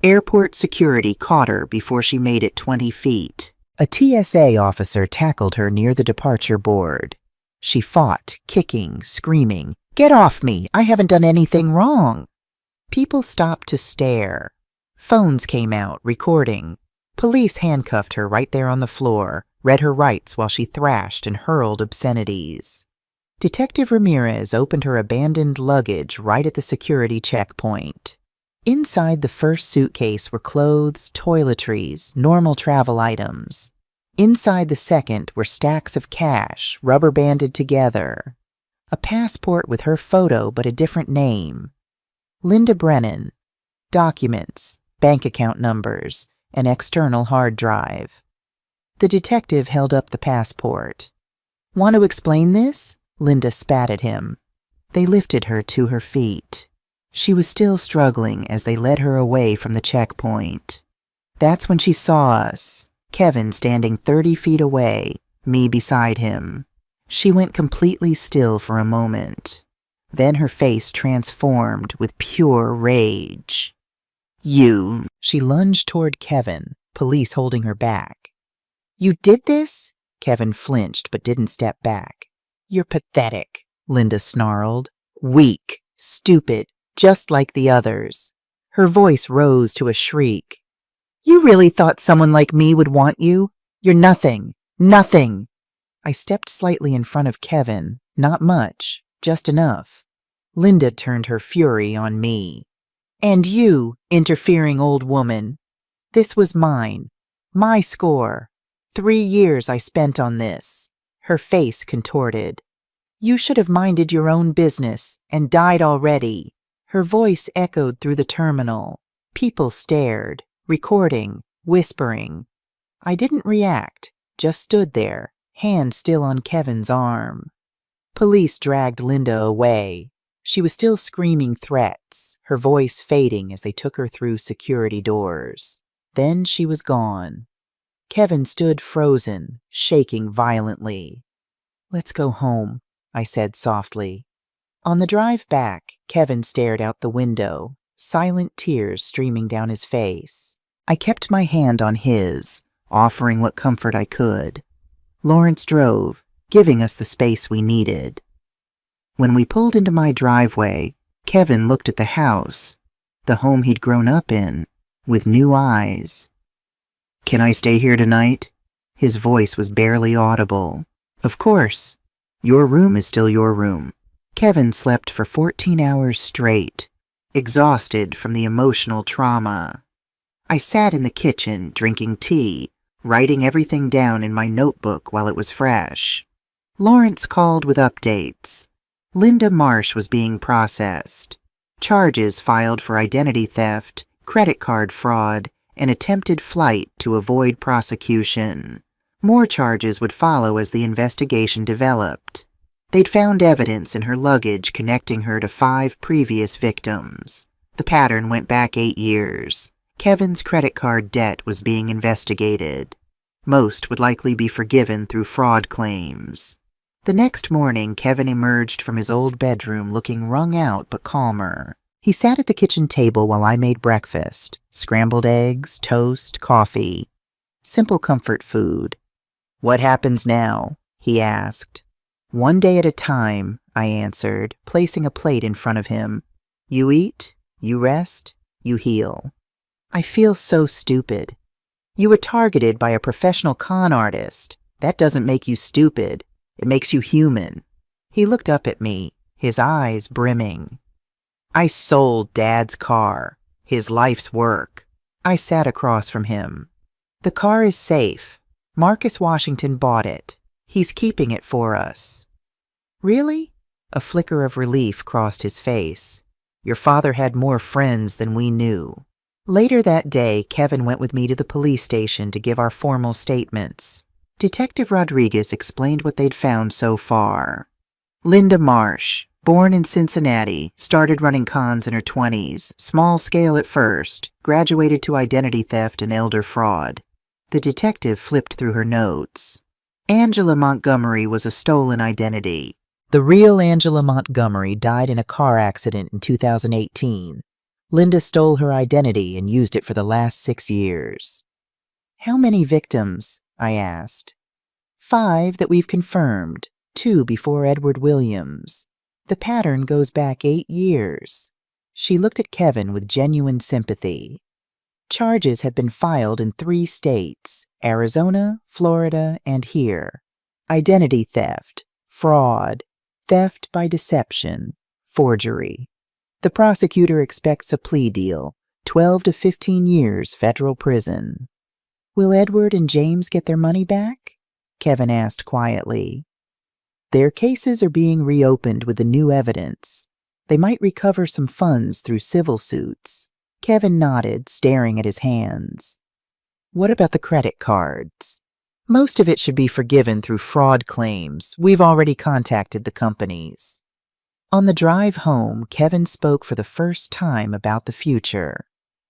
Airport security caught her before she made it 20 feet. A TSA officer tackled her near the departure board. She fought, kicking, screaming, "Get off me! I haven't done anything wrong!" People stopped to stare. Phones came out, recording. Police handcuffed her right there on the floor, read her rights while she thrashed and hurled obscenities. Detective Ramirez opened her abandoned luggage right at the security checkpoint. Inside the first suitcase were clothes, toiletries, normal travel items. Inside the second were stacks of cash, rubber-banded together. A passport with her photo but a different name. Linda Brennan. Documents, bank account numbers, an external hard drive. The detective held up the passport. "Want to explain this?" Linda spat at him. They lifted her to her feet. She was still struggling as they led her away from the checkpoint. That's when she saw us, Kevin standing 30 feet away, me beside him. She went completely still for a moment. Then her face transformed with pure rage. "You!" She lunged toward Kevin, police holding her back. "You did this?" Kevin flinched but didn't step back. "You're pathetic," Linda snarled. "Weak, stupid, just like the others." Her voice rose to a shriek. "You really thought someone like me would want you? You're nothing, nothing." I stepped slightly in front of Kevin, not much, just enough. Linda turned her fury on me. "And you, interfering old woman. This was mine, my score. 3 years I spent on this." Her face contorted. "You should have minded your own business and died already." Her voice echoed through the terminal. People stared, recording, whispering. I didn't react, just stood there, hand still on Kevin's arm. Police dragged Linda away. She was still screaming threats, her voice fading as they took her through security doors. Then she was gone. Kevin stood frozen, shaking violently. "Let's go home," I said softly. On the drive back, Kevin stared out the window, silent tears streaming down his face. I kept my hand on his, offering what comfort I could. Lawrence drove, giving us the space we needed. When we pulled into my driveway, Kevin looked at the house, the home he'd grown up in, with new eyes. "Can I stay here tonight?" His voice was barely audible. "Of course. Your room is still your room." Kevin slept for 14 hours straight, exhausted from the emotional trauma. I sat in the kitchen, drinking tea, writing everything down in my notebook while it was fresh. Lawrence called with updates. Linda Marsh was being processed. Charges filed for identity theft, credit card fraud, and attempted flight to avoid prosecution. More charges would follow as the investigation developed. They'd found evidence in her luggage connecting her to 5 previous victims. The pattern went back 8 years. Kevin's credit card debt was being investigated. Most would likely be forgiven through fraud claims. The next morning, Kevin emerged from his old bedroom looking wrung out but calmer. He sat at the kitchen table while I made breakfast. Scrambled eggs, toast, coffee. Simple comfort food. "What happens now?" he asked. "One day at a time," I answered, placing a plate in front of him. "You eat, you rest, you heal." "I feel so stupid. You were targeted by a professional con artist. That doesn't make you stupid. It makes you human. He looked up at me, his eyes brimming. I sold Dad's car, his life's work. I sat across from him. The car is safe. Marcus Washington bought it. He's keeping it for us. Really? A flicker of relief crossed his face. Your father had more friends than we knew. Later that day, Kevin went with me to the police station to give our formal statements. Detective Rodriguez explained what they'd found so far. Linda Marsh, born in Cincinnati, started running cons in her 20s, small scale at first, graduated to identity theft and elder fraud. The detective flipped through her notes. Angela Montgomery was a stolen identity. The real Angela Montgomery died in a car accident in 2018. Linda stole her identity and used it for the last 6 years. How many victims? I asked. 5 that we've confirmed, 2 before Edward Williams. The pattern goes back 8 years. She looked at Kevin with genuine sympathy. Charges have been filed in 3 states, Arizona, Florida, and here. Identity theft, fraud, theft by deception, forgery. The prosecutor expects a plea deal, 12 to 15 years federal prison. Will Edward and James get their money back? Kevin asked quietly. Their cases are being reopened with the new evidence. They might recover some funds through civil suits. Kevin nodded, staring at his hands. What about the credit cards? Most of it should be forgiven through fraud claims. We've already contacted the companies. On the drive home, Kevin spoke for the first time about the future.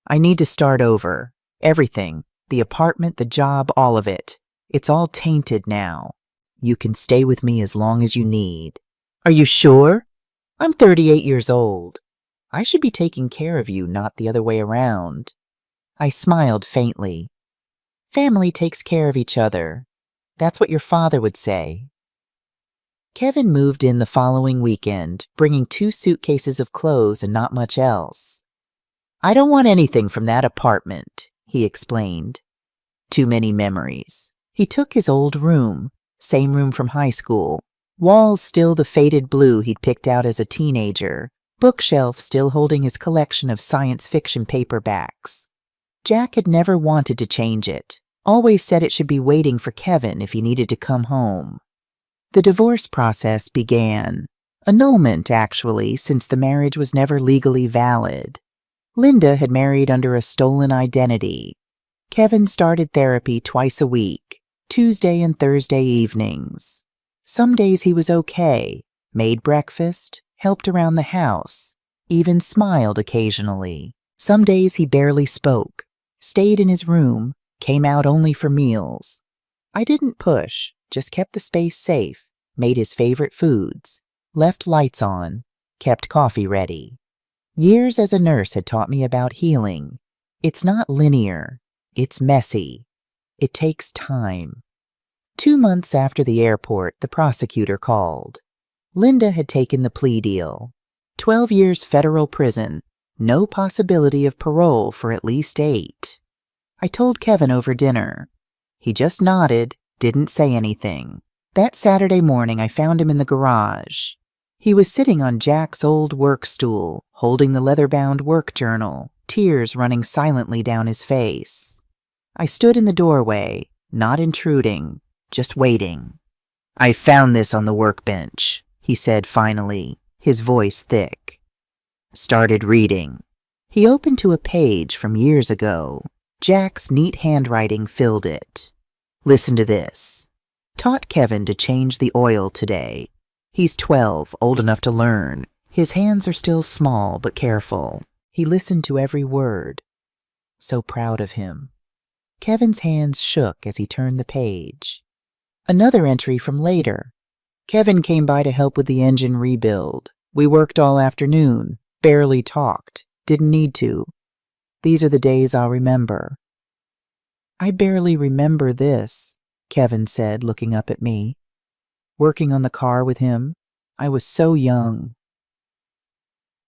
I need to start over. Everything. The apartment, the job, all of it. It's all tainted now. You can stay with me as long as you need. Are you sure? I'm 38 years old. I should be taking care of you, not the other way around. I smiled faintly. Family takes care of each other. That's what your father would say. Kevin moved in the following weekend, bringing 2 suitcases of clothes and not much else. I don't want anything from that apartment, he explained. Too many memories. He took his old room, same room from high school, walls still the faded blue he'd picked out as a teenager, bookshelf still holding his collection of science fiction paperbacks. Jack had never wanted to change it, always said it should be waiting for Kevin if he needed to come home. The divorce process began. Annulment, actually, since the marriage was never legally valid. Linda had married under a stolen identity. Kevin started therapy twice a week, Tuesday and Thursday evenings. Some days he was okay, made breakfast, helped around the house, even smiled occasionally. Some days he barely spoke, stayed in his room, came out only for meals. I didn't push, just kept the space safe, made his favorite foods, left lights on, kept coffee ready. Years as a nurse had taught me about healing. It's not linear. It's messy. It takes time. 2 months after the airport, the prosecutor called. Linda had taken the plea deal. 12 years federal prison, no possibility of parole for at least 8. I told Kevin over dinner. He just nodded, didn't say anything. That Saturday morning, I found him in the garage. He was sitting on Jack's old work stool, holding the leather-bound work journal, tears running silently down his face. I stood in the doorway, not intruding, just waiting. I found this on the workbench, he said finally, his voice thick. Started reading. He opened to a page from years ago. Jack's neat handwriting filled it. Listen to this. Taught Kevin to change the oil today. He's 12, old enough to learn. His hands are still small but careful. He listened to every word. So proud of him. Kevin's hands shook as he turned the page. Another entry from later. Kevin came by to help with the engine rebuild. We worked all afternoon, barely talked, didn't need to. These are the days I'll remember. I barely remember this, Kevin said, looking up at me. Working on the car with him, I was so young.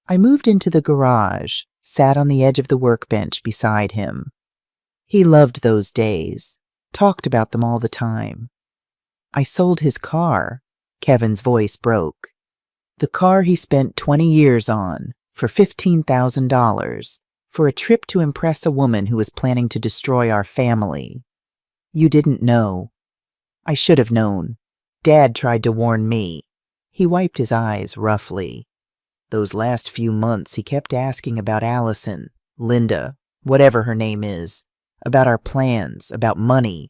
I moved into the garage, sat on the edge of the workbench beside him. He loved those days, talked about them all the time. I sold his car. Kevin's voice broke. The car he spent 20 years on, for $15,000, for a trip to impress a woman who was planning to destroy our family. You didn't know. I should have known. Dad tried to warn me. He wiped his eyes roughly. Those last few months he kept asking about Allison, Linda, whatever her name is, about our plans, about money.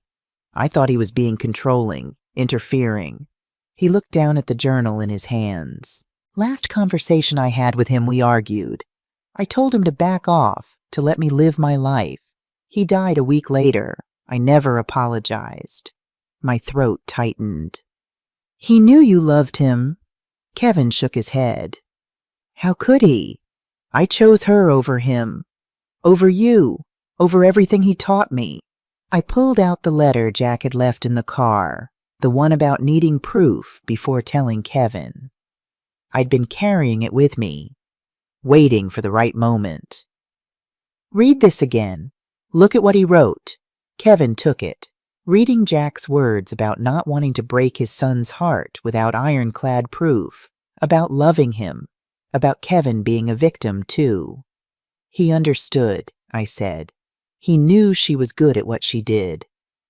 I thought he was being controlling, interfering. He looked down at the journal in his hands. Last conversation I had with him, we argued. I told him to back off, to let me live my life. He died a week later. I never apologized. My throat tightened. He knew you loved him. Kevin shook his head. How could he? I chose her over him. Over you. Over everything he taught me. I pulled out the letter Jack had left in the car, the one about needing proof before telling Kevin. I'd been carrying it with me, waiting for the right moment. Read this again. Look at what he wrote. Kevin took it, reading Jack's words about not wanting to break his son's heart without ironclad proof, about loving him, about Kevin being a victim too. He understood, I said. He knew she was good at what she did.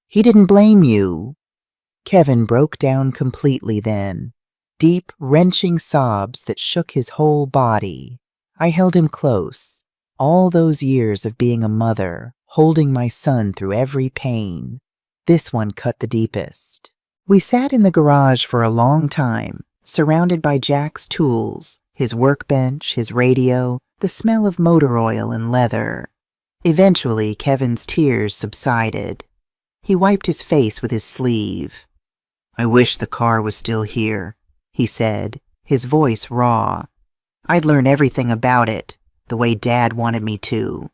He didn't blame you. Kevin broke down completely then, deep, wrenching sobs that shook his whole body. I held him close. All those years of being a mother, holding my son through every pain. This one cut the deepest. We sat in the garage for a long time, surrounded by Jack's tools, his workbench, his radio, the smell of motor oil and leather. Eventually, Kevin's tears subsided. He wiped his face with his sleeve. I wish the car was still here, he said, his voice raw. I'd learn everything about it, the way Dad wanted me to.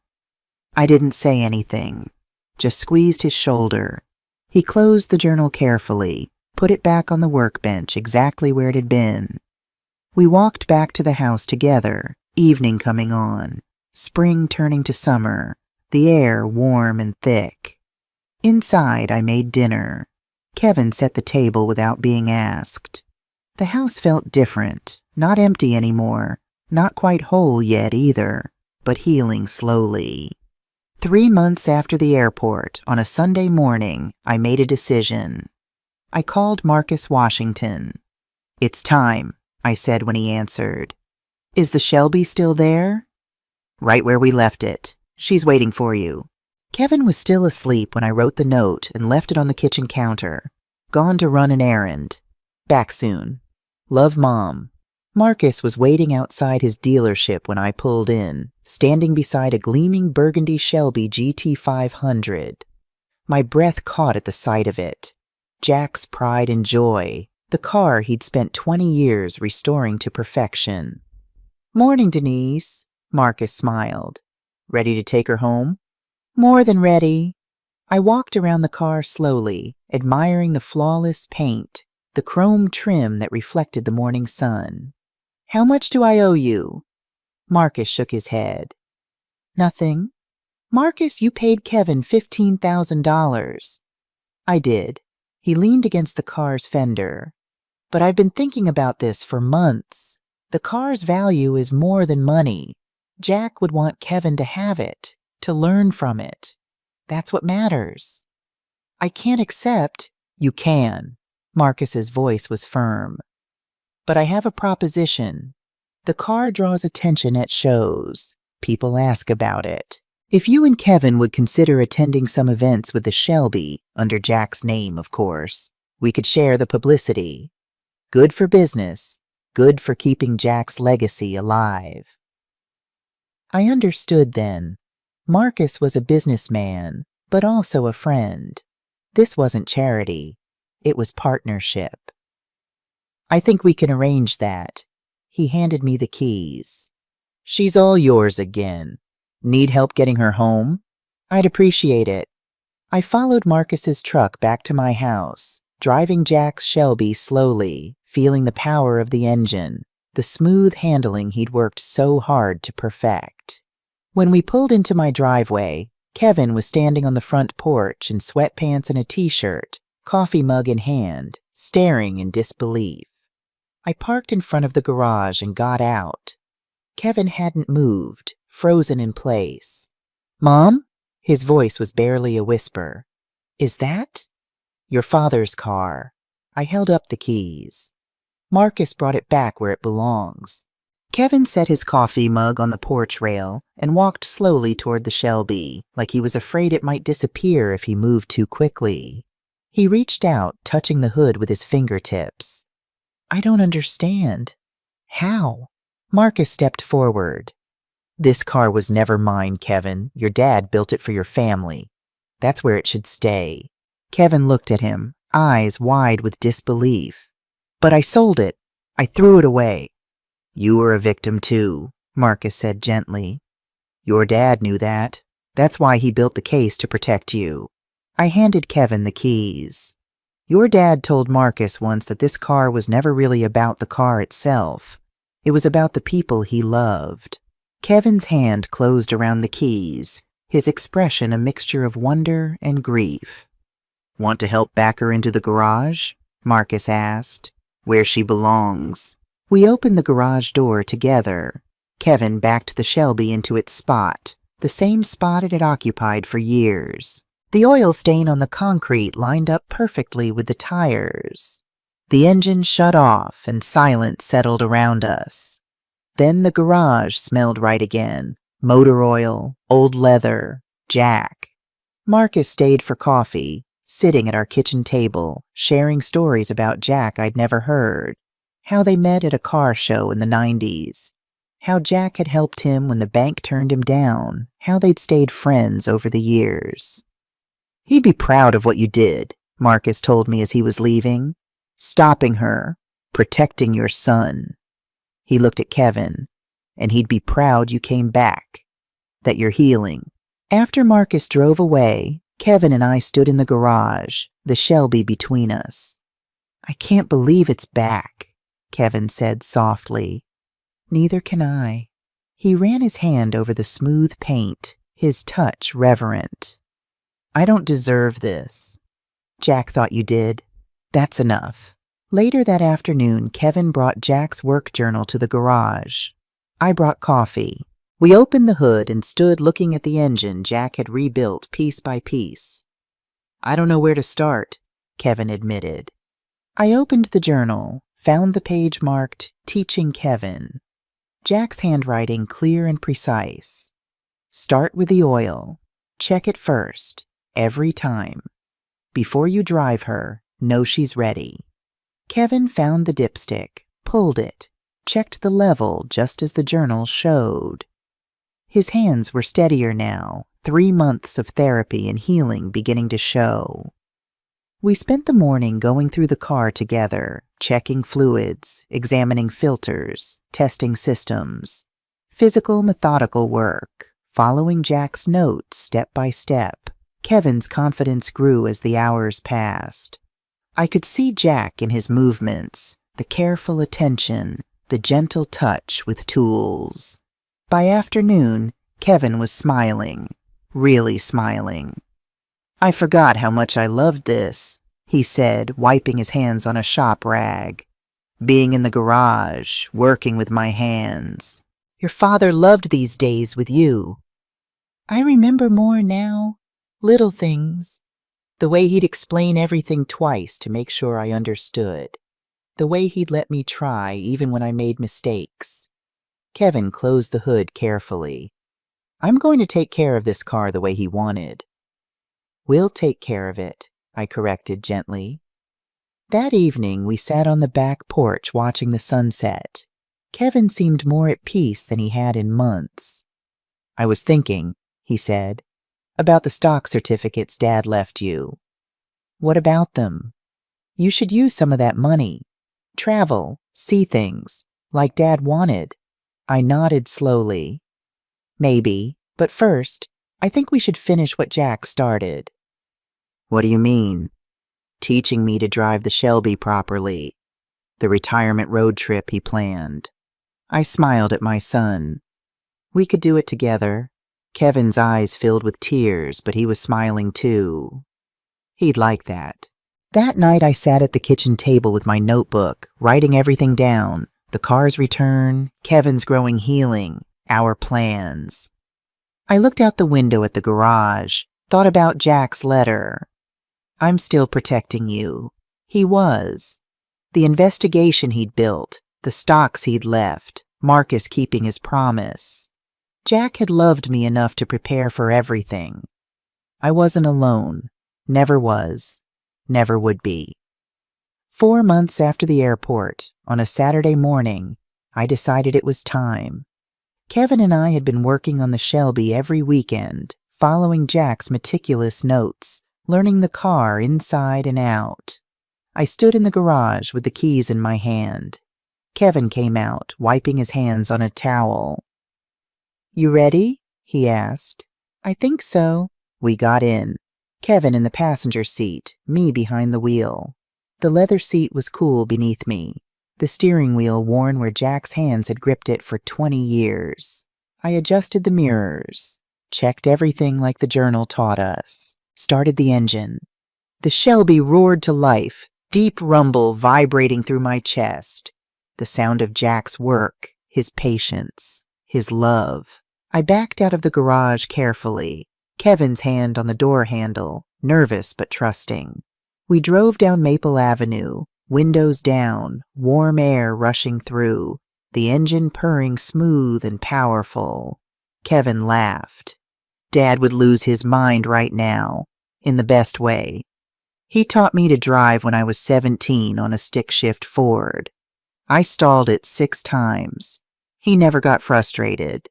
I didn't say anything, just squeezed his shoulder. He closed the journal carefully, put it back on the workbench exactly where it had been. We walked back to the house together, evening coming on, spring turning to summer, the air warm and thick. Inside, I made dinner. Kevin set the table without being asked. The house felt different, not empty anymore, not quite whole yet either, but healing slowly. 3 months after the airport, on a Sunday morning, I made a decision. I called Marcus Washington. It's time, I said when he answered. Is the Shelby still there? Right where we left it. She's waiting for you. Kevin was still asleep when I wrote the note and left it on the kitchen counter. Gone to run an errand. Back soon. Love, Mom. Marcus was waiting outside his dealership when I pulled in, standing beside a gleaming burgundy Shelby GT500. My breath caught at the sight of it. Jack's pride and joy, the car he'd spent 20 years restoring to perfection. Morning, Denise, Marcus smiled. Ready to take her home? More than ready. I walked around the car slowly, admiring the flawless paint, the chrome trim that reflected the morning sun. How much do I owe you? Marcus shook his head. Nothing. Marcus, you paid Kevin $15,000. I did. He leaned against the car's fender. But I've been thinking about this for months. The car's value is more than money. Jack would want Kevin to have it, to learn from it. That's what matters. I can't accept. You can. Marcus's voice was firm. But I have a proposition. The car draws attention at shows. People ask about it. If you and Kevin would consider attending some events with the Shelby, under Jack's name, of course, we could share the publicity. Good for business, good for keeping Jack's legacy alive. I understood then. Marcus was a businessman, but also a friend. This wasn't charity. It was partnership. I think we can arrange that. He handed me the keys. She's all yours again. Need help getting her home? I'd appreciate it. I followed Marcus's truck back to my house, driving Jack's Shelby slowly, feeling the power of the engine, the smooth handling he'd worked so hard to perfect. When we pulled into my driveway, Kevin was standing on the front porch in sweatpants and a t-shirt, coffee mug in hand, staring in disbelief. I parked in front of the garage and got out. Kevin hadn't moved, frozen in place. "Mom?" His voice was barely a whisper. "Is that?" "Your father's car." I held up the keys. "Marcus brought it back where it belongs." Kevin set his coffee mug on the porch rail and walked slowly toward the Shelby, like he was afraid it might disappear if he moved too quickly. He reached out, touching the hood with his fingertips. "I don't understand." "How?" Marcus stepped forward. "This car was never mine, Kevin. Your dad built it for your family. That's where it should stay." Kevin looked at him, eyes wide with disbelief. "But I sold it. I threw it away." "You were a victim too," Marcus said gently. "Your dad knew that. That's why he built the case to protect you." I handed Kevin the keys. "Your dad told Marcus once that this car was never really about the car itself. It was about the people he loved." Kevin's hand closed around the keys, his expression a mixture of wonder and grief. "Want to help back her into the garage?" Marcus asked. "Where she belongs." We opened the garage door together. Kevin backed the Shelby into its spot, the same spot it had occupied for years. The oil stain on the concrete lined up perfectly with the tires. The engine shut off and silence settled around us. Then the garage smelled right again. Motor oil, old leather, Jack. Marcus stayed for coffee, sitting at our kitchen table, sharing stories about Jack I'd never heard. How they met at a car show in the 90s. How Jack had helped him when the bank turned him down. How they'd stayed friends over the years. "He'd be proud of what you did," Marcus told me as he was leaving. "Stopping her, protecting your son." He looked at Kevin, "And he'd be proud you came back, that you're healing." After Marcus drove away, Kevin and I stood in the garage, the Shelby between us. "I can't believe it's back," Kevin said softly. "Neither can I." He ran his hand over the smooth paint, his touch reverent. "I don't deserve this. Jack thought you did. That's enough." Later that afternoon, Kevin brought Jack's work journal to the garage. I brought coffee. We opened the hood and stood looking at the engine Jack had rebuilt piece by piece. "I don't know where to start," Kevin admitted. I opened the journal, found the page marked "Teaching Kevin." Jack's handwriting clear and precise. "Start with the oil. Check it first, every time. Before you drive her, know she's ready." Kevin found the dipstick, pulled it, checked the level just as the journal showed. His hands were steadier now, 3 months of therapy and healing beginning to show. We spent the morning going through the car together, checking fluids, examining filters, testing systems. Physical, methodical work, following Jack's notes step by step. Kevin's confidence grew as the hours passed. I could see Jack in his movements, the careful attention, the gentle touch with tools. By afternoon, Kevin was smiling, really smiling. "I forgot how much I loved this," he said, wiping his hands on a shop rag. "Being in the garage, working with my hands. Your father loved these days with you." I remember more now, little things. The way he'd explain everything twice to make sure I understood. The way he'd let me try even when I made mistakes. Kevin closed the hood carefully. "I'm going to take care of this car the way he wanted." "We'll take care of it," I corrected gently. That evening, we sat on the back porch watching the sunset. Kevin seemed more at peace than he had in months. "I was thinking," he said, "about the stock certificates Dad left you." "What about them?" "You should use some of that money. Travel, see things, like Dad wanted." I nodded slowly. "Maybe, but first, I think we should finish what Jack started." "What do you mean?" "Teaching me to drive the Shelby properly. The retirement road trip he planned." I smiled at my son. We could do it together. Kevin's eyes filled with tears, but he was smiling too. He'd like that. That night I sat at the kitchen table with my notebook, writing everything down. The car's return, Kevin's growing healing, our plans. I looked out the window at the garage, thought about Jack's letter. I'm still protecting you. He was. The investigation he'd built, the stocks he'd left, Marcus keeping his promise. Jack had loved me enough to prepare for everything. I wasn't alone. Never was. Never would be. 4 months after the airport, on a Saturday morning, I decided it was time. Kevin and I had been working on the Shelby every weekend, following Jack's meticulous notes, learning the car inside and out. I stood in the garage with the keys in my hand. Kevin came out, wiping his hands on a towel. "You ready?" he asked. "I think so." We got in. Kevin in the passenger seat, me behind the wheel. The leather seat was cool beneath me, the steering wheel worn where Jack's hands had gripped it for 20 years. I adjusted the mirrors, checked everything like the journal taught us, started the engine. The Shelby roared to life, deep rumble vibrating through my chest. The sound of Jack's work, his patience, his love. I backed out of the garage carefully, Kevin's hand on the door handle, nervous but trusting. We drove down Maple Avenue, windows down, warm air rushing through, the engine purring smooth and powerful. Kevin laughed. Dad would lose his mind right now, in the best way. He taught me to drive when I was 17 on a stick-shift Ford. I stalled it 6 times. He never got frustrated.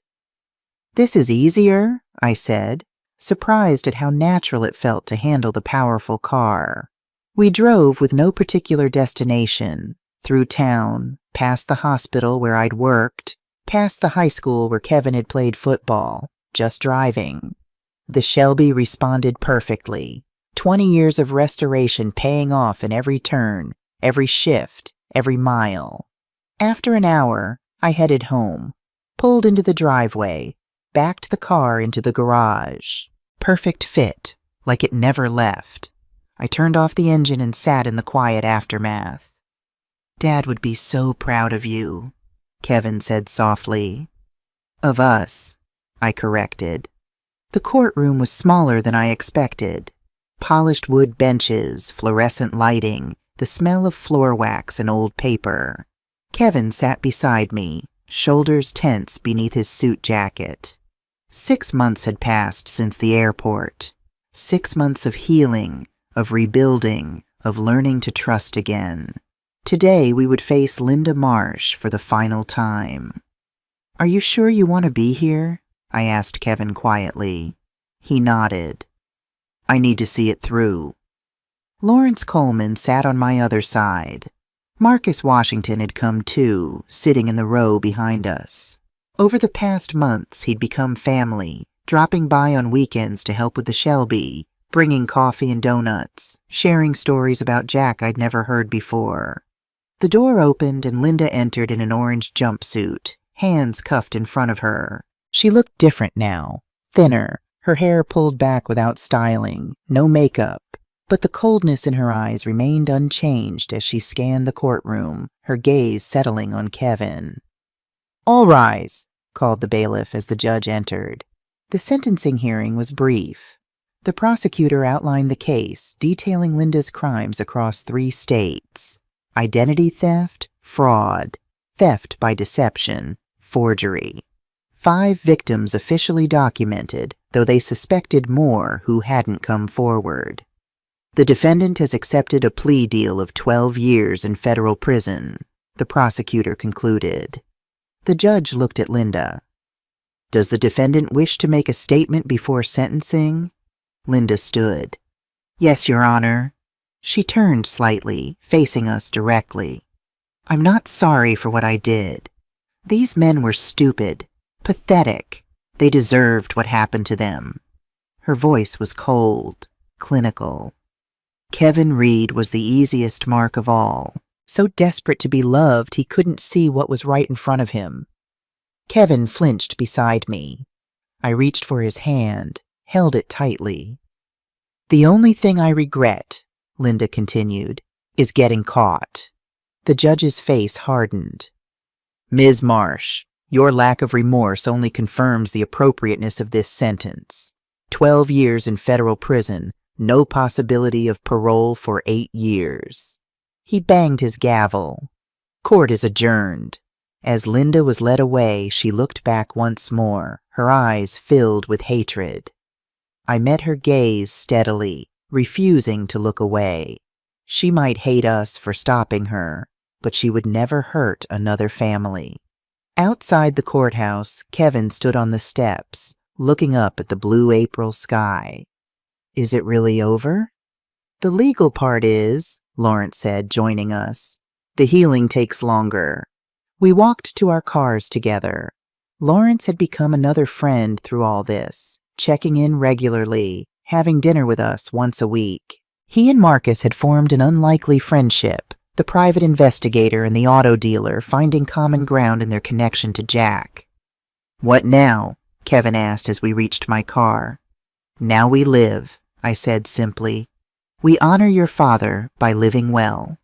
"This is easier," I said, surprised at how natural it felt to handle the powerful car. We drove with no particular destination, through town, past the hospital where I'd worked, past the high school where Kevin had played football, just driving. The Shelby responded perfectly. 20 years of restoration paying off in every turn, every shift, every mile. After an hour, I headed home, pulled into the driveway, backed the car into the garage. Perfect fit, like it never left. I turned off the engine and sat in the quiet aftermath. "Dad would be so proud of you," Kevin said softly. "Of us," I corrected. The courtroom was smaller than I expected. Polished wood benches, fluorescent lighting, the smell of floor wax and old paper. Kevin sat beside me, shoulders tense beneath his suit jacket. 6 months had passed since the airport. 6 months of healing, of rebuilding, of learning to trust again. Today we would face Linda Marsh for the final time. "Are you sure you want to be here?" I asked Kevin quietly. He nodded. "I need to see it through." Lawrence Coleman sat on my other side. Marcus Washington had come too, sitting in the row behind us. Over the past months, he'd become family, dropping by on weekends to help with the Shelby, bringing coffee and donuts, sharing stories about Jack I'd never heard before. The door opened and Linda entered in an orange jumpsuit, hands cuffed in front of her. She looked different now, thinner, her hair pulled back without styling, no makeup, but the coldness in her eyes remained unchanged as she scanned the courtroom, her gaze settling on Kevin. "All rise," called the bailiff as the judge entered. The sentencing hearing was brief. The prosecutor outlined the case, detailing Linda's crimes across 3 states: identity theft, fraud, theft by deception, forgery. 5 victims officially documented, though they suspected more who hadn't come forward. "The defendant has accepted a plea deal of 12 years in federal prison," the prosecutor concluded. The judge looked at Linda. "Does the defendant wish to make a statement before sentencing?" Linda stood. "Yes, Your Honor." She turned slightly, facing us directly. "I'm not sorry for what I did. These men were stupid, pathetic. They deserved what happened to them." Her voice was cold, clinical. Kevin Reed was the easiest mark of all. So desperate to be loved, he couldn't see what was right in front of him. Kevin flinched beside me. I reached for his hand, held it tightly. "The only thing I regret," Linda continued, is getting caught. The judge's face hardened. Ms. Marsh, your lack of remorse only confirms the appropriateness of this sentence. 12 years in federal prison, no possibility of parole for 8 years. He banged his gavel. Court is adjourned. As Linda was led away, she looked back once more, her eyes filled with hatred. I met her gaze steadily, refusing to look away. She might hate us for stopping her, but she would never hurt another family. Outside the courthouse, Kevin stood on the steps, looking up at the blue April sky. Is it really over? The legal part is, Lawrence said, joining us. The healing takes longer. We walked to our cars together. Lawrence had become another friend through all this, checking in regularly, having dinner with us once a week. He and Marcus had formed an unlikely friendship, the private investigator and the auto dealer finding common ground in their connection to Jack. What now? Kevin asked as we reached my car. Now we live, I said simply. We honor your father by living well.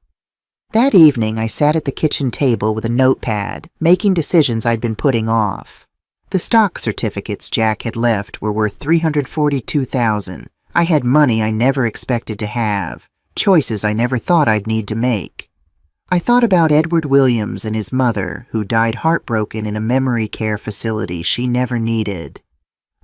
That evening I sat at the kitchen table with a notepad, making decisions I'd been putting off. The stock certificates Jack had left were worth $342,000. I had money I never expected to have, choices I never thought I'd need to make. I thought about Edward Williams and his mother, who died heartbroken in a memory care facility she never needed.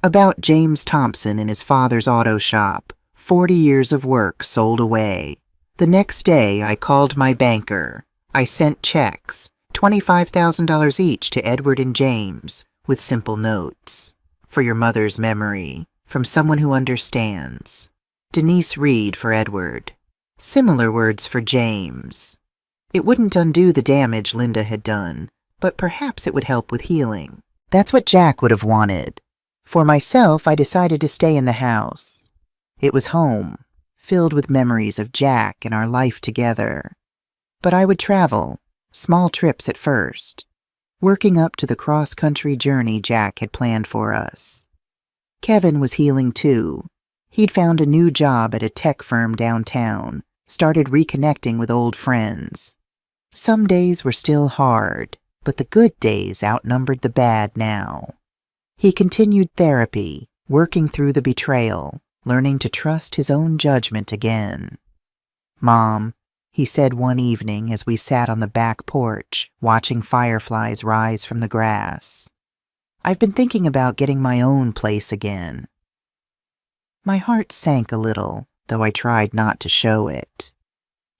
About James Thompson and his father's auto shop, 40 years of work sold away. The next day I called my banker. I sent checks, $25,000 each to Edward and James, with simple notes. For your mother's memory. From someone who understands. Denise Reed for Edward. Similar words for James. It wouldn't undo the damage Linda had done, but perhaps it would help with healing. That's what Jack would have wanted. For myself, I decided to stay in the house. It was home, filled with memories of Jack and our life together. But I would travel, small trips at first, working up to the cross-country journey Jack had planned for us. Kevin was healing too. He'd found a new job at a tech firm downtown, started reconnecting with old friends. Some days were still hard, but the good days outnumbered the bad now. He continued therapy, working through the betrayal, learning to trust his own judgment again. Mom, he said one evening as we sat on the back porch, watching fireflies rise from the grass. I've been thinking about getting my own place again. My heart sank a little, though I tried not to show it.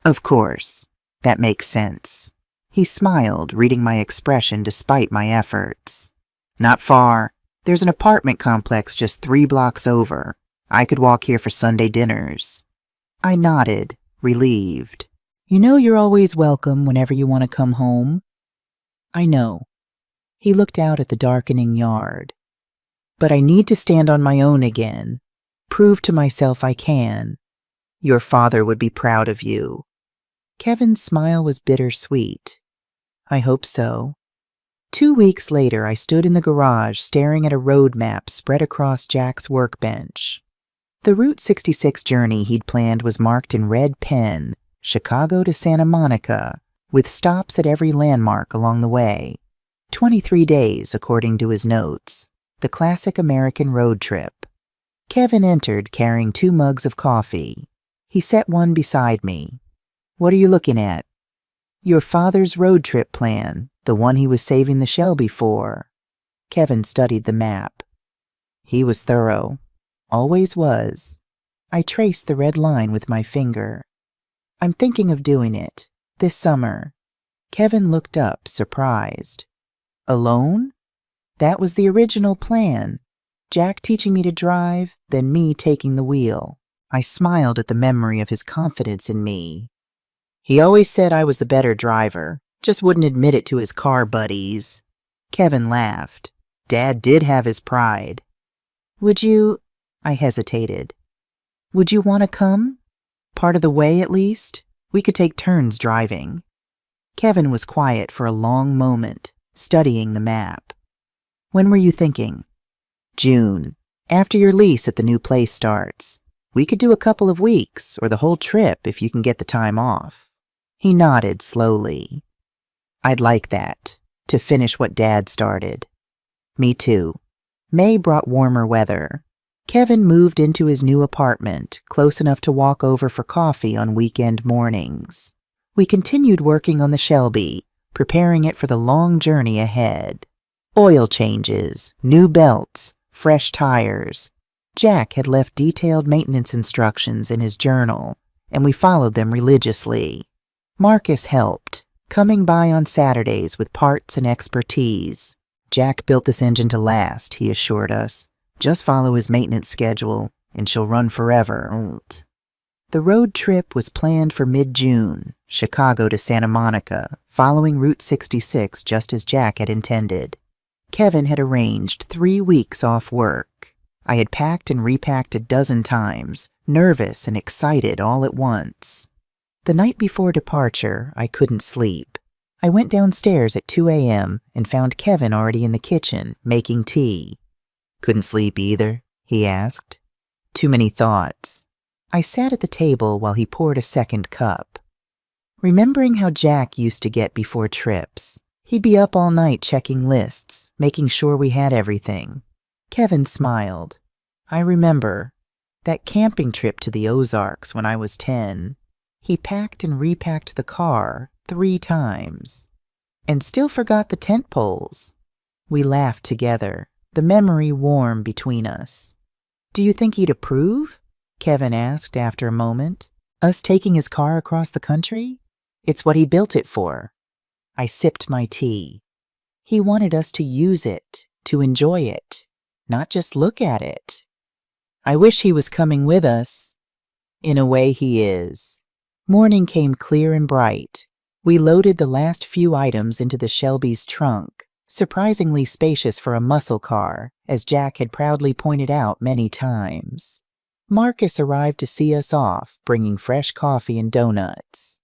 Of course, that makes sense. He smiled, reading my expression despite my efforts. Not far. There's an apartment complex just 3 blocks over. I could walk here for Sunday dinners. I nodded, relieved. You know you're always welcome whenever you want to come home. I know. He looked out at the darkening yard. But I need to stand on my own again. Prove to myself I can. Your father would be proud of you. Kevin's smile was bittersweet. I hope so. 2 weeks later, I stood in the garage staring at a road map spread across Jack's workbench. The Route 66 journey he'd planned was marked in red pen, Chicago to Santa Monica, with stops at every landmark along the way. 23 days, according to his notes. The classic American road trip. Kevin entered carrying 2 mugs of coffee. He set one beside me. What are you looking at? Your father's road trip plan, the one he was saving the Shelby for. Kevin studied the map. He was thorough. Always was. I traced the red line with my finger. I'm thinking of doing it. This summer. Kevin looked up, surprised. Alone? That was the original plan. Jack teaching me to drive, then me taking the wheel. I smiled at the memory of his confidence in me. He always said I was the better driver, just wouldn't admit it to his car buddies. Kevin laughed. Dad did have his pride. Would you... I hesitated. Would you want to come? Part of the way, at least? We could take turns driving. Kevin was quiet for a long moment, studying the map. When were you thinking? June, after your lease at the new place starts. We could do a couple of weeks or the whole trip if you can get the time off." He nodded slowly. "I'd like that, to finish what Dad started." "Me too." May brought warmer weather. Kevin moved into his new apartment, close enough to walk over for coffee on weekend mornings. We continued working on the Shelby, preparing it for the long journey ahead. Oil changes, new belts, fresh tires. Jack had left detailed maintenance instructions in his journal, and we followed them religiously. Marcus helped, coming by on Saturdays with parts and expertise. "Jack built this engine to last," he assured us. "Just follow his maintenance schedule, and she'll run forever." The road trip was planned for mid-June, Chicago to Santa Monica, following Route 66 just as Jack had intended. Kevin had arranged 3 weeks off work. I had packed and repacked a dozen times, nervous and excited all at once. The night before departure, I couldn't sleep. I went downstairs at 2 a.m. and found Kevin already in the kitchen, making tea. "Couldn't sleep either?" he asked. "Too many thoughts." I sat at the table while he poured a second cup. Remembering how Jack used to get before trips. He'd be up all night checking lists, making sure we had everything. Kevin smiled. "I remember. That camping trip to the Ozarks when I was 10. He packed and repacked the car 3 times. And still forgot the tent poles." We laughed together, the memory warm between us. "Do you think he'd approve?" Kevin asked after a moment. "Us taking his car across the country? It's what he built it for." I sipped my tea. He wanted us to use it, to enjoy it, not just look at it. I wish he was coming with us. In a way, he is. Morning came clear and bright. We loaded the last few items into the Shelby's trunk, surprisingly spacious for a muscle car, as Jack had proudly pointed out many times. Marcus arrived to see us off, bringing fresh coffee and donuts.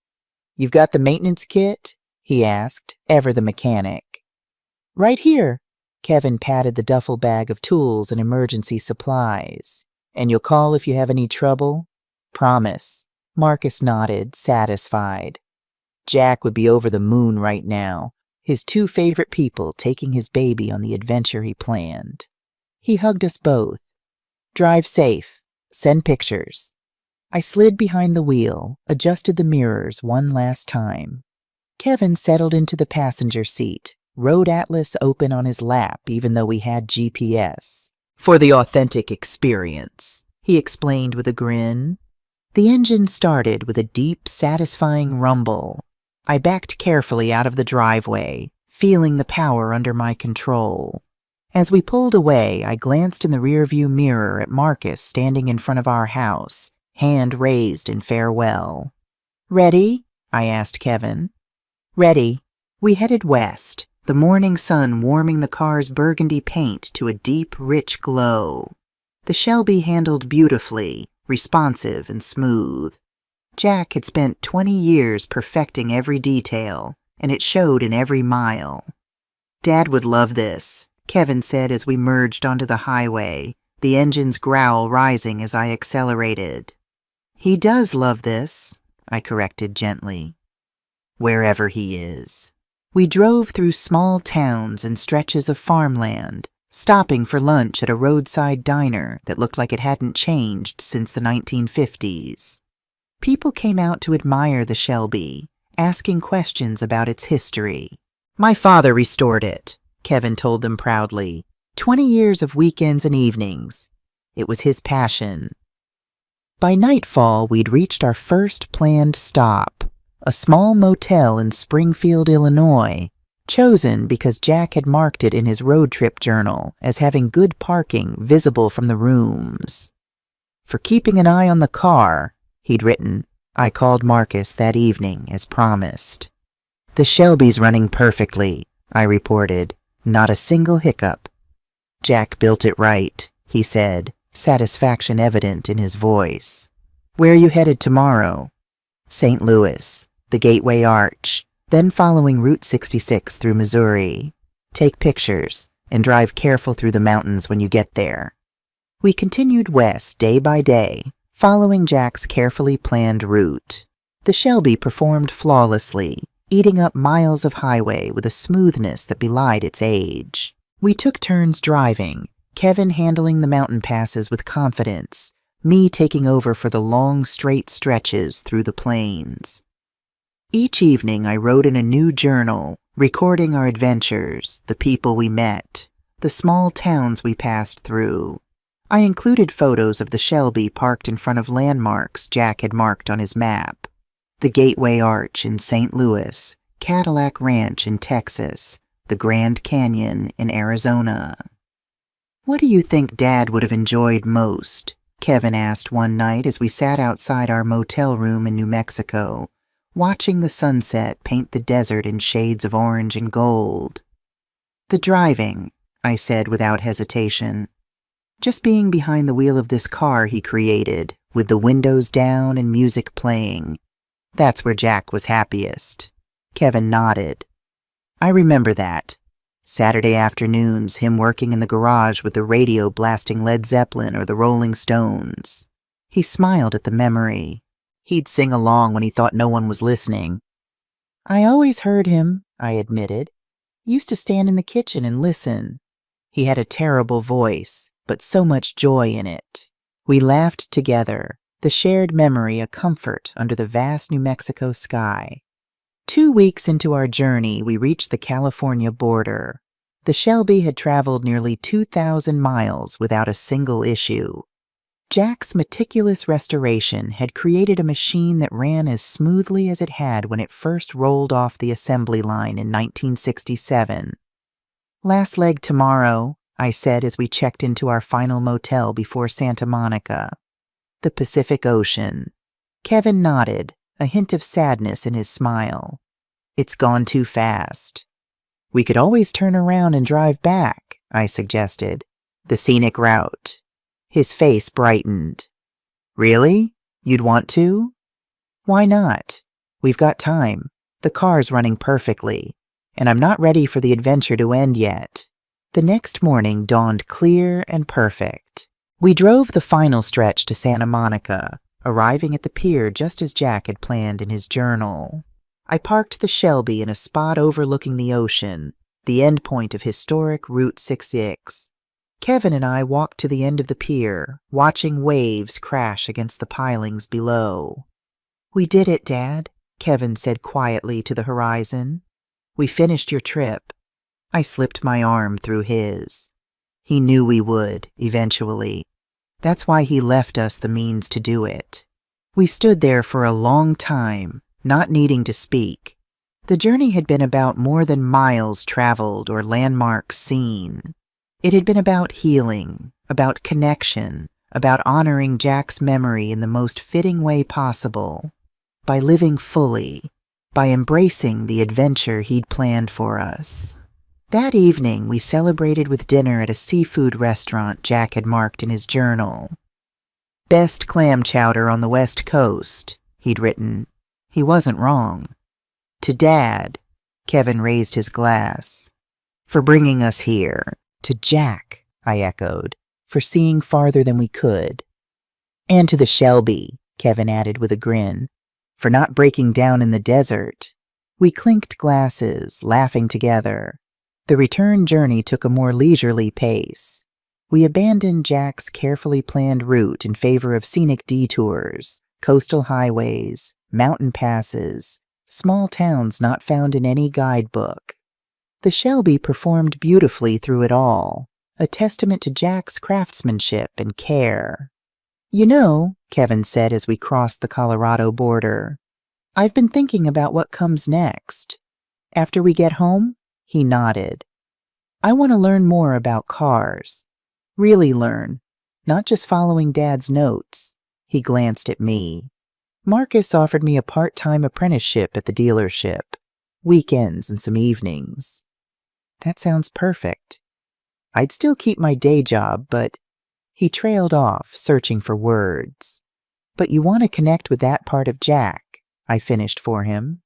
"You've got the maintenance kit?" he asked, ever the mechanic. "Right here." Kevin patted the duffel bag of tools and emergency supplies. "And you'll call if you have any trouble?" "Promise." Marcus nodded, satisfied. Jack would be over the moon right now, his 2 favorite people taking his baby on the adventure he planned. He hugged us both. "Drive safe. Send pictures." I slid behind the wheel, adjusted the mirrors one last time. Kevin settled into the passenger seat, road atlas open on his lap even though we had GPS. "For the authentic experience," he explained with a grin. The engine started with a deep, satisfying rumble. I backed carefully out of the driveway, feeling the power under my control. As we pulled away, I glanced in the rearview mirror at Marcus standing in front of our house, hand raised in farewell. "Ready?" I asked Kevin. "Ready." We headed west, the morning sun warming the car's burgundy paint to a deep, rich glow. The Shelby handled beautifully, responsive and smooth. Jack had spent 20 years perfecting every detail, and it showed in every mile. "Dad would love this," Kevin said as we merged onto the highway, the engine's growl rising as I accelerated. "He does love this," I corrected gently. "Wherever he is." We drove through small towns and stretches of farmland, stopping for lunch at a roadside diner that looked like it hadn't changed since the 1950s. People came out to admire the Shelby, asking questions about its history. "My father restored it," Kevin told them proudly. 20 years of weekends and evenings. It was his passion. By nightfall, we'd reached our first planned stop, a small motel in Springfield, Illinois, chosen because Jack had marked it in his road trip journal as having good parking visible from the rooms. "For keeping an eye on the car," he'd written. I called Marcus that evening as promised. "The Shelby's running perfectly," I reported. "Not a single hiccup." "Jack built it right," he said, satisfaction evident in his voice. "Where are you headed tomorrow?" "St. Louis, the Gateway Arch, then following Route 66 through Missouri. Take pictures and drive careful through the mountains when you get there." We continued west day by day, Following Jack's carefully planned route, the Shelby performed flawlessly, eating up miles of highway with a smoothness that belied its age. We took turns driving, Kevin handling the mountain passes with confidence, me taking over for the long, straight stretches through the plains. Each evening I wrote in a new journal, recording our adventures, the people we met, the small towns we passed through. I included photos of the Shelby parked in front of landmarks Jack had marked on his map. The Gateway Arch in St. Louis, Cadillac Ranch in Texas, the Grand Canyon in Arizona. "What do you think Dad would have enjoyed most?" Kevin asked one night as we sat outside our motel room in New Mexico, watching the sunset paint the desert in shades of orange and gold. "The driving," I said without hesitation. "Just being behind the wheel of this car he created, with the windows down and music playing. That's where Jack was happiest." Kevin nodded. "I remember that. Saturday afternoons, him working in the garage with the radio blasting Led Zeppelin or the Rolling Stones." He smiled at the memory. He'd sing along when he thought no one was listening. "I always heard him," I admitted. "Used to stand in the kitchen and listen." He had a terrible voice, but so much joy in it. We laughed together, the shared memory a comfort under the vast New Mexico sky. 2 weeks into our journey, we reached the California border. The Shelby had traveled nearly 2,000 miles without a single issue. Jack's meticulous restoration had created a machine that ran as smoothly as it had when it first rolled off the assembly line in 1967. "Last leg tomorrow," I said as we checked into our final motel before Santa Monica. "The Pacific Ocean." Kevin nodded, a hint of sadness in his smile. "It's gone too fast." "We could always turn around and drive back," I suggested. "The scenic route." His face brightened. "Really? You'd want to?" "Why not? We've got time. The car's running perfectly. And I'm not ready for the adventure to end yet." The next morning dawned clear and perfect. We drove the final stretch to Santa Monica, arriving at the pier just as Jack had planned in his journal. I parked the Shelby in a spot overlooking the ocean, the endpoint of historic Route 66. Kevin and I walked to the end of the pier, watching waves crash against the pilings below. "We did it, Dad," Kevin said quietly to the horizon. "We finished your trip." I slipped my arm through his. He knew we would, eventually. That's why he left us the means to do it. We stood there for a long time, not needing to speak. The journey had been about more than miles traveled or landmarks seen. It had been about healing, about connection, about honoring Jack's memory in the most fitting way possible, by living fully, by embracing the adventure he'd planned for us. That evening, we celebrated with dinner at a seafood restaurant Jack had marked in his journal. "Best clam chowder on the West Coast," he'd written. He wasn't wrong. "To Dad," Kevin raised his glass. "For bringing us here." "To Jack," I echoed, "for seeing farther than we could." "And to the Shelby," Kevin added with a grin, "for not breaking down in the desert." We clinked glasses, laughing together. The return journey took a more leisurely pace. We abandoned Jack's carefully planned route in favor of scenic detours, coastal highways, mountain passes, small towns not found in any guidebook. The Shelby performed beautifully through it all, a testament to Jack's craftsmanship and care. "You know," Kevin said as we crossed the Colorado border, "I've been thinking about what comes next. After we get home?" He nodded. "I want to learn more about cars. Really learn, not just following Dad's notes." He glanced at me. "Marcus offered me a part-time apprenticeship at the dealership. Weekends and some evenings." "That sounds perfect. I'd still keep my day job, but..." He trailed off, searching for words. "But you want to connect with that part of Jack," I finished for him.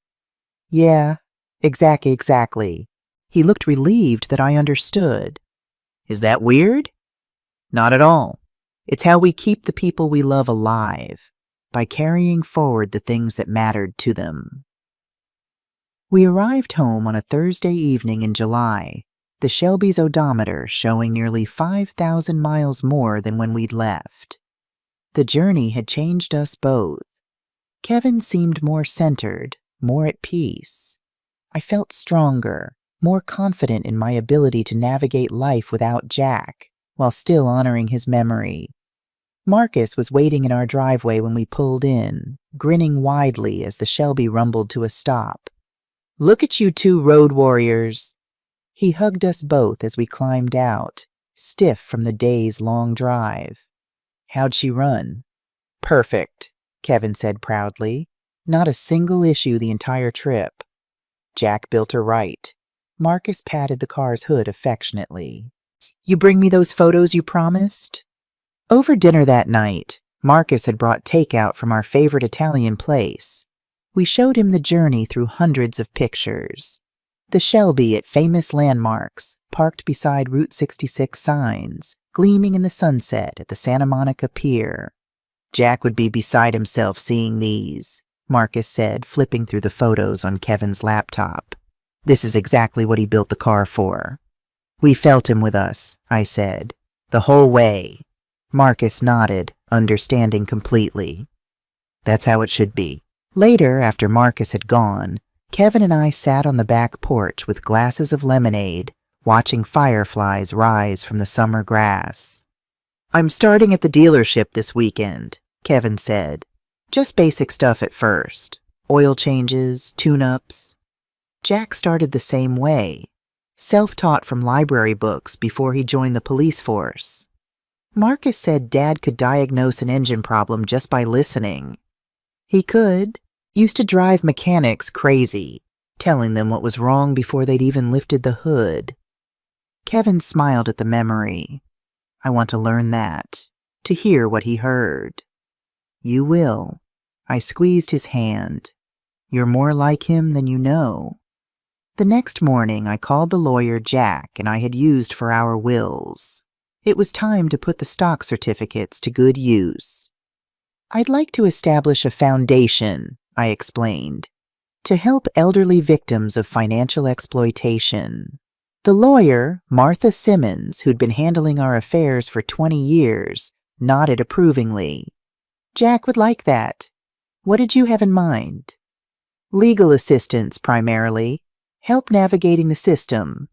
"Yeah, exactly. He looked relieved that I understood. "Is that weird?" "Not at all. It's how we keep the people we love alive, by carrying forward the things that mattered to them. We arrived home on a Thursday evening in July, the Shelby's odometer showing nearly 5,000 miles more than when we'd left. The journey had changed us both. Kevin seemed more centered, more at peace. I felt stronger, more confident in my ability to navigate life without Jack, while still honoring his memory. Marcus was waiting in our driveway when we pulled in, grinning widely as the Shelby rumbled to a stop. "Look at you two road warriors." He hugged us both as we climbed out, stiff from the day's long drive. "How'd she run?" "Perfect," Kevin said proudly. "Not a single issue the entire trip." "Jack built her right." Marcus patted the car's hood affectionately. "You bring me those photos you promised?" Over dinner that night, Marcus had brought takeout from our favorite Italian place. We showed him the journey through hundreds of pictures. The Shelby at famous landmarks, parked beside Route 66 signs, gleaming in the sunset at the Santa Monica Pier. "Jack would be beside himself seeing these," Marcus said, flipping through the photos on Kevin's laptop. "This is exactly what he built the car for." "We felt him with us," I said, "the whole way." Marcus nodded, understanding completely. "That's how it should be." Later, after Marcus had gone, Kevin and I sat on the back porch with glasses of lemonade, watching fireflies rise from the summer grass. "I'm starting at the dealership this weekend," Kevin said. "Just basic stuff at first. Oil changes, tune-ups." Jack started the same way, self-taught from library books before he joined the police force. Marcus said Dad could diagnose an engine problem just by listening. He could. Used to drive mechanics crazy, telling them what was wrong before they'd even lifted the hood. Kevin smiled at the memory. "I want to learn that, to hear what he heard." "You will." I squeezed his hand. "You're more like him than you know." The next morning, I called the lawyer Jack and I had used for our wills. It was time to put the stock certificates to good use. "I'd like to establish a foundation," I explained, "to help elderly victims of financial exploitation." The lawyer, Martha Simmons, who'd been handling our affairs for 20 years, nodded approvingly. "Jack would like that. What did you have in mind?" "Legal assistance, primarily. Help navigating the system.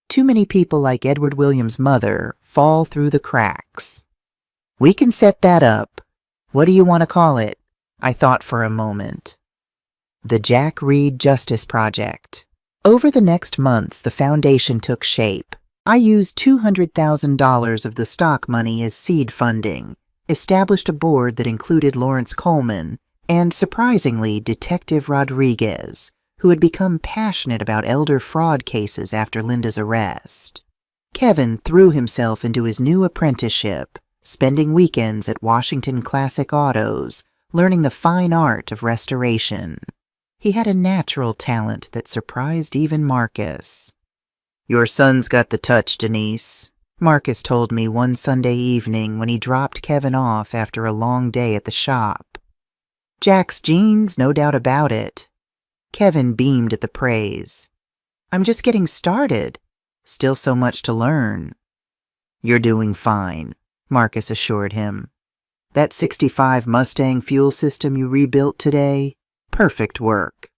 Too many people like Edward Williams' mother fall through the cracks." "We can set that up. What do you want to call it?" I thought for a moment. "The Jack Reed Justice Project." Over the next months, the foundation took shape. I used $200,000 of the stock money as seed funding, established a board that included Lawrence Coleman, and surprisingly, Detective Rodriguez, who had become passionate about elder fraud cases after Linda's arrest. Kevin threw himself into his new apprenticeship, spending weekends at Washington Classic Autos, learning the fine art of restoration. He had a natural talent that surprised even Marcus. "Your son's got the touch, Denise," Marcus told me one Sunday evening when he dropped Kevin off after a long day at the shop. "Jack's genes, no doubt about it." Kevin beamed at the praise. "I'm just getting started. Still so much to learn." "You're doing fine," Marcus assured him. "That '65 Mustang fuel system you rebuilt today, perfect work."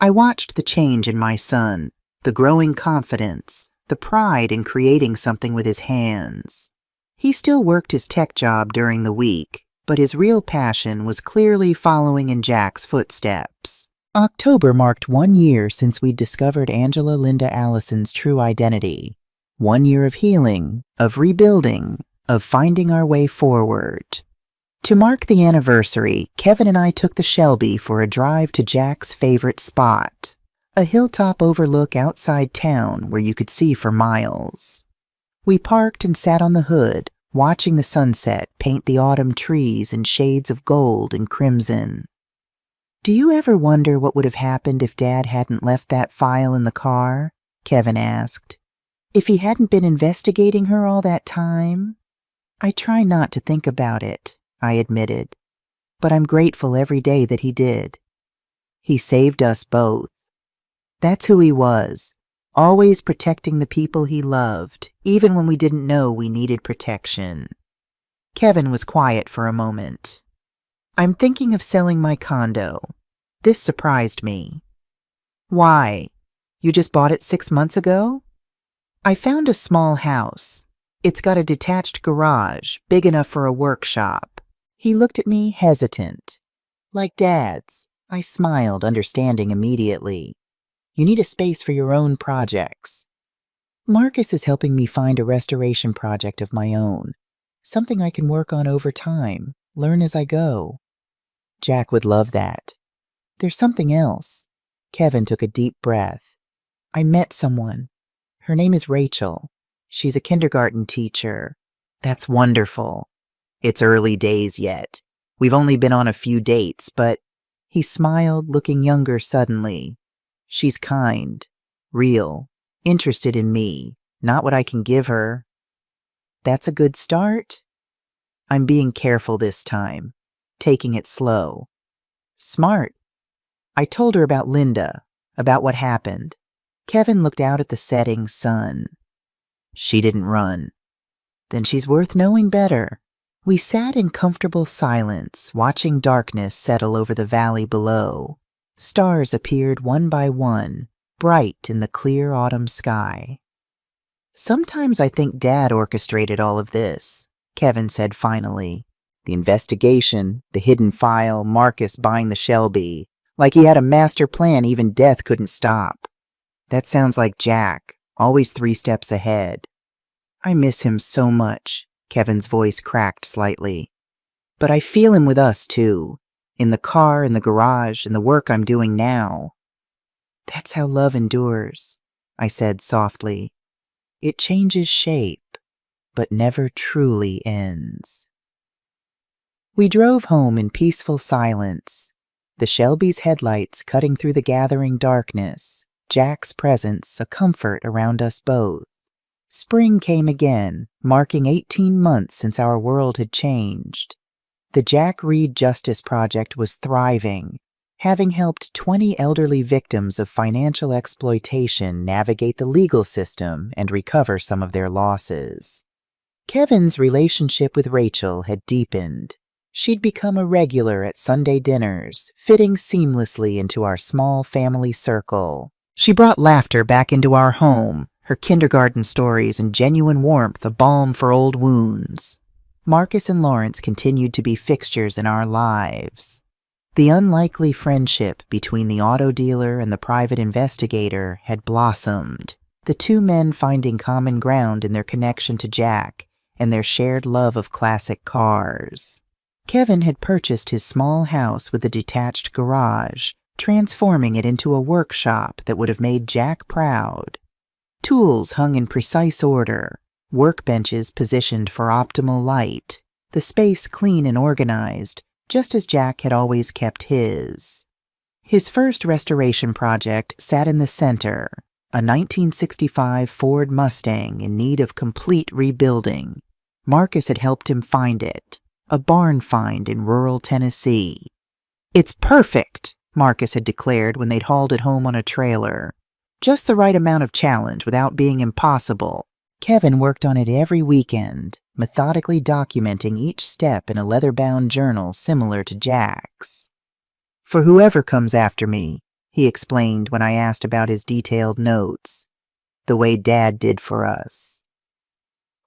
I watched the change in my son, the growing confidence, the pride in creating something with his hands. He still worked his tech job during the week, but his real passion was clearly following in Jack's footsteps. October marked 1 year since we'd discovered Angela Linda Allison's true identity. 1 year of healing, of rebuilding, of finding our way forward. To mark the anniversary, Kevin and I took the Shelby for a drive to Jack's favorite spot, a hilltop overlook outside town where you could see for miles. We parked and sat on the hood, watching the sunset paint the autumn trees in shades of gold and crimson. "Do you ever wonder what would have happened if Dad hadn't left that file in the car?" Kevin asked. "If he hadn't been investigating her all that time?" I try not to think about it, I admitted, but I'm grateful every day that he did. He saved us both. That's who he was, always protecting the people he loved, even when we didn't know we needed protection. Kevin was quiet for a moment. I'm thinking of selling my condo. This surprised me. Why? You just bought it 6 months ago? I found a small house. It's got a detached garage, big enough for a workshop. He looked at me hesitant. Like Dad's. I smiled, understanding immediately. You need a space for your own projects. Marcus is helping me find a restoration project of my own. Something I can work on over time, learn as I go. Jack would love that. There's something else. Kevin took a deep breath. I met someone. Her name is Rachel. She's a kindergarten teacher. That's wonderful. It's early days yet. We've only been on a few dates, but he smiled, looking younger suddenly. She's kind, real, interested in me, not what I can give her. That's a good start. I'm being careful this time, taking it slow. Smart. I told her about Linda, about what happened. Kevin looked out at the setting sun. She didn't run. Then she's worth knowing better. We sat in comfortable silence, watching darkness settle over the valley below. Stars appeared one by one, bright in the clear autumn sky. Sometimes I think Dad orchestrated all of this, Kevin said finally. The investigation, the hidden file, Marcus buying the Shelby. Like he had a master plan even death couldn't stop. That sounds like Jack, always 3 steps ahead. I miss him so much, Kevin's voice cracked slightly. But I feel him with us too, in the car, in the garage, in the work I'm doing now. That's how love endures, I said softly. It changes shape, but never truly ends. We drove home in peaceful silence, the Shelby's headlights cutting through the gathering darkness, Jack's presence a comfort around us both. Spring came again, marking 18 months since our world had changed. The Jack Reed Justice Project was thriving, having helped 20 elderly victims of financial exploitation navigate the legal system and recover some of their losses. Kevin's relationship with Rachel had deepened. She'd become a regular at Sunday dinners, fitting seamlessly into our small family circle. She brought laughter back into our home, her kindergarten stories and genuine warmth a balm for old wounds. Marcus and Lawrence continued to be fixtures in our lives. The unlikely friendship between the auto dealer and the private investigator had blossomed, the 2 men finding common ground in their connection to Jack and their shared love of classic cars. Kevin had purchased his small house with a detached garage, transforming it into a workshop that would have made Jack proud. Tools hung in precise order, workbenches positioned for optimal light, the space clean and organized, just as Jack had always kept his. His first restoration project sat in the center, a 1965 Ford Mustang in need of complete rebuilding. Marcus had helped him find it, a barn find in rural Tennessee. It's perfect, Marcus had declared when they'd hauled it home on a trailer. Just the right amount of challenge without being impossible. Kevin worked on it every weekend, methodically documenting each step in a leather-bound journal similar to Jack's. For whoever comes after me, he explained when I asked about his detailed notes, the way Dad did for us.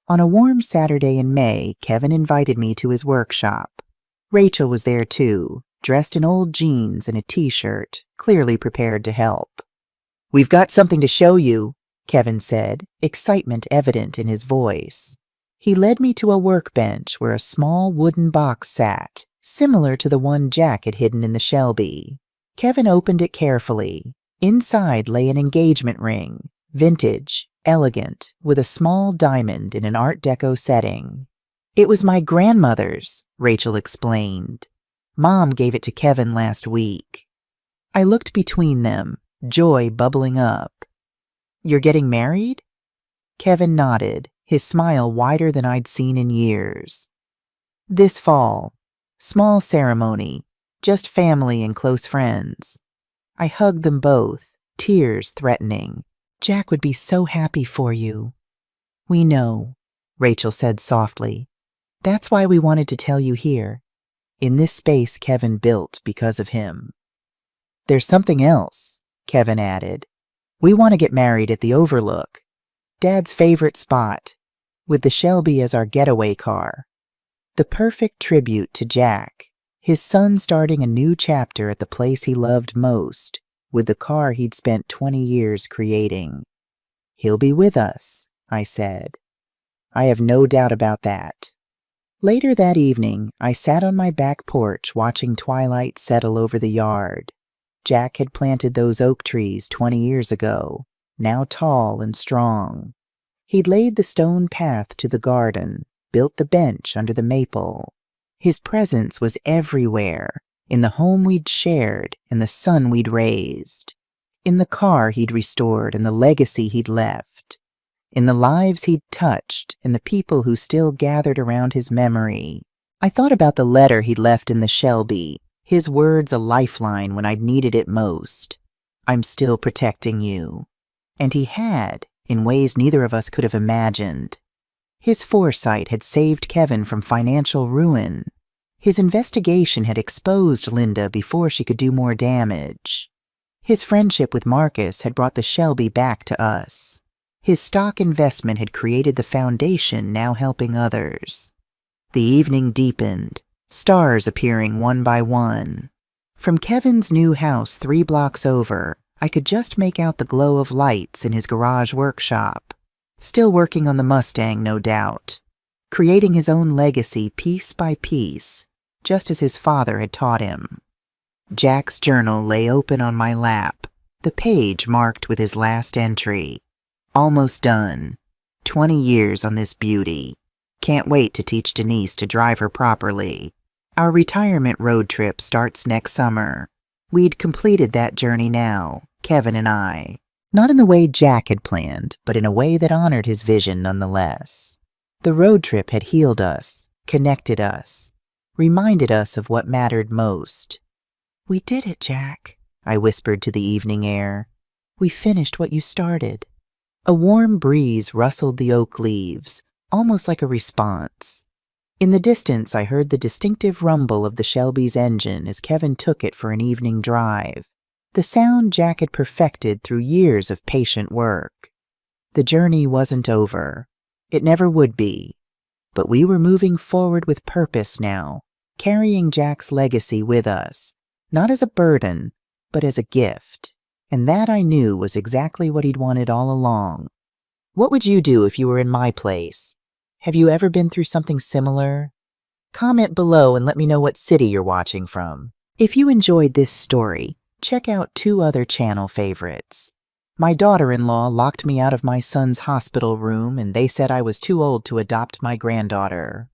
On a warm Saturday in May, Kevin invited me to his workshop. Rachel was there too, dressed in old jeans and a t-shirt, clearly prepared to help. We've got something to show you, Kevin said, excitement evident in his voice. He led me to a workbench where a small wooden box sat, similar to the one Jack had hidden in the Shelby. Kevin opened it carefully. Inside lay an engagement ring, vintage, elegant, with a small diamond in an Art Deco setting. It was my grandmother's, Rachel explained. Mom gave it to Kevin last week. I looked between them, joy bubbling up. You're getting married? Kevin nodded, his smile wider than I'd seen in years. This fall, small ceremony, just family and close friends. I hugged them both, tears threatening. Jack would be so happy for you. We know, Rachel said softly. That's why we wanted to tell you here, in this space Kevin built because of him. There's something else, Kevin added. We want to get married at the Overlook, Dad's favorite spot, with the Shelby as our getaway car. The perfect tribute to Jack, his son starting a new chapter at the place he loved most, with the car he'd spent 20 years creating. He'll be with us, I said. I have no doubt about that. Later that evening, I sat on my back porch watching twilight settle over the yard. Jack had planted those oak trees 20 years ago, now tall and strong. He'd laid the stone path to the garden, built the bench under the maple. His presence was everywhere, in the home we'd shared and the son we'd raised, in the car he'd restored and the legacy he'd left, in the lives he'd touched and the people who still gathered around his memory. I thought about the letter he'd left in the Shelby, his words a lifeline when I'd needed it most. I'm still protecting you. And he had, in ways neither of us could have imagined. His foresight had saved Kevin from financial ruin. His investigation had exposed Linda before she could do more damage. His friendship with Marcus had brought the Shelby back to us. His stock investment had created the foundation now helping others. The evening deepened, stars appearing one by one. From Kevin's new house 3 blocks over, I could just make out the glow of lights in his garage workshop. Still working on the Mustang, no doubt. Creating his own legacy piece by piece, just as his father had taught him. Jack's journal lay open on my lap, the page marked with his last entry. Almost done. 20 years on this beauty. Can't wait to teach Denise to drive her properly. Our retirement road trip starts next summer. We'd completed that journey now, Kevin and I. Not in the way Jack had planned, but in a way that honored his vision nonetheless. The road trip had healed us, connected us, reminded us of what mattered most. We did it, Jack, I whispered to the evening air. We finished what you started. A warm breeze rustled the oak leaves, almost like a response. In the distance, I heard the distinctive rumble of the Shelby's engine as Kevin took it for an evening drive, the sound Jack had perfected through years of patient work. The journey wasn't over. It never would be. But we were moving forward with purpose now, carrying Jack's legacy with us, not as a burden, but as a gift. And that I knew was exactly what he'd wanted all along. What would you do if you were in my place? Have you ever been through something similar? Comment below and let me know what city you're watching from. If you enjoyed this story, check out 2 other channel favorites. My daughter-in-law locked me out of my son's hospital room and they said I was too old to adopt my granddaughter.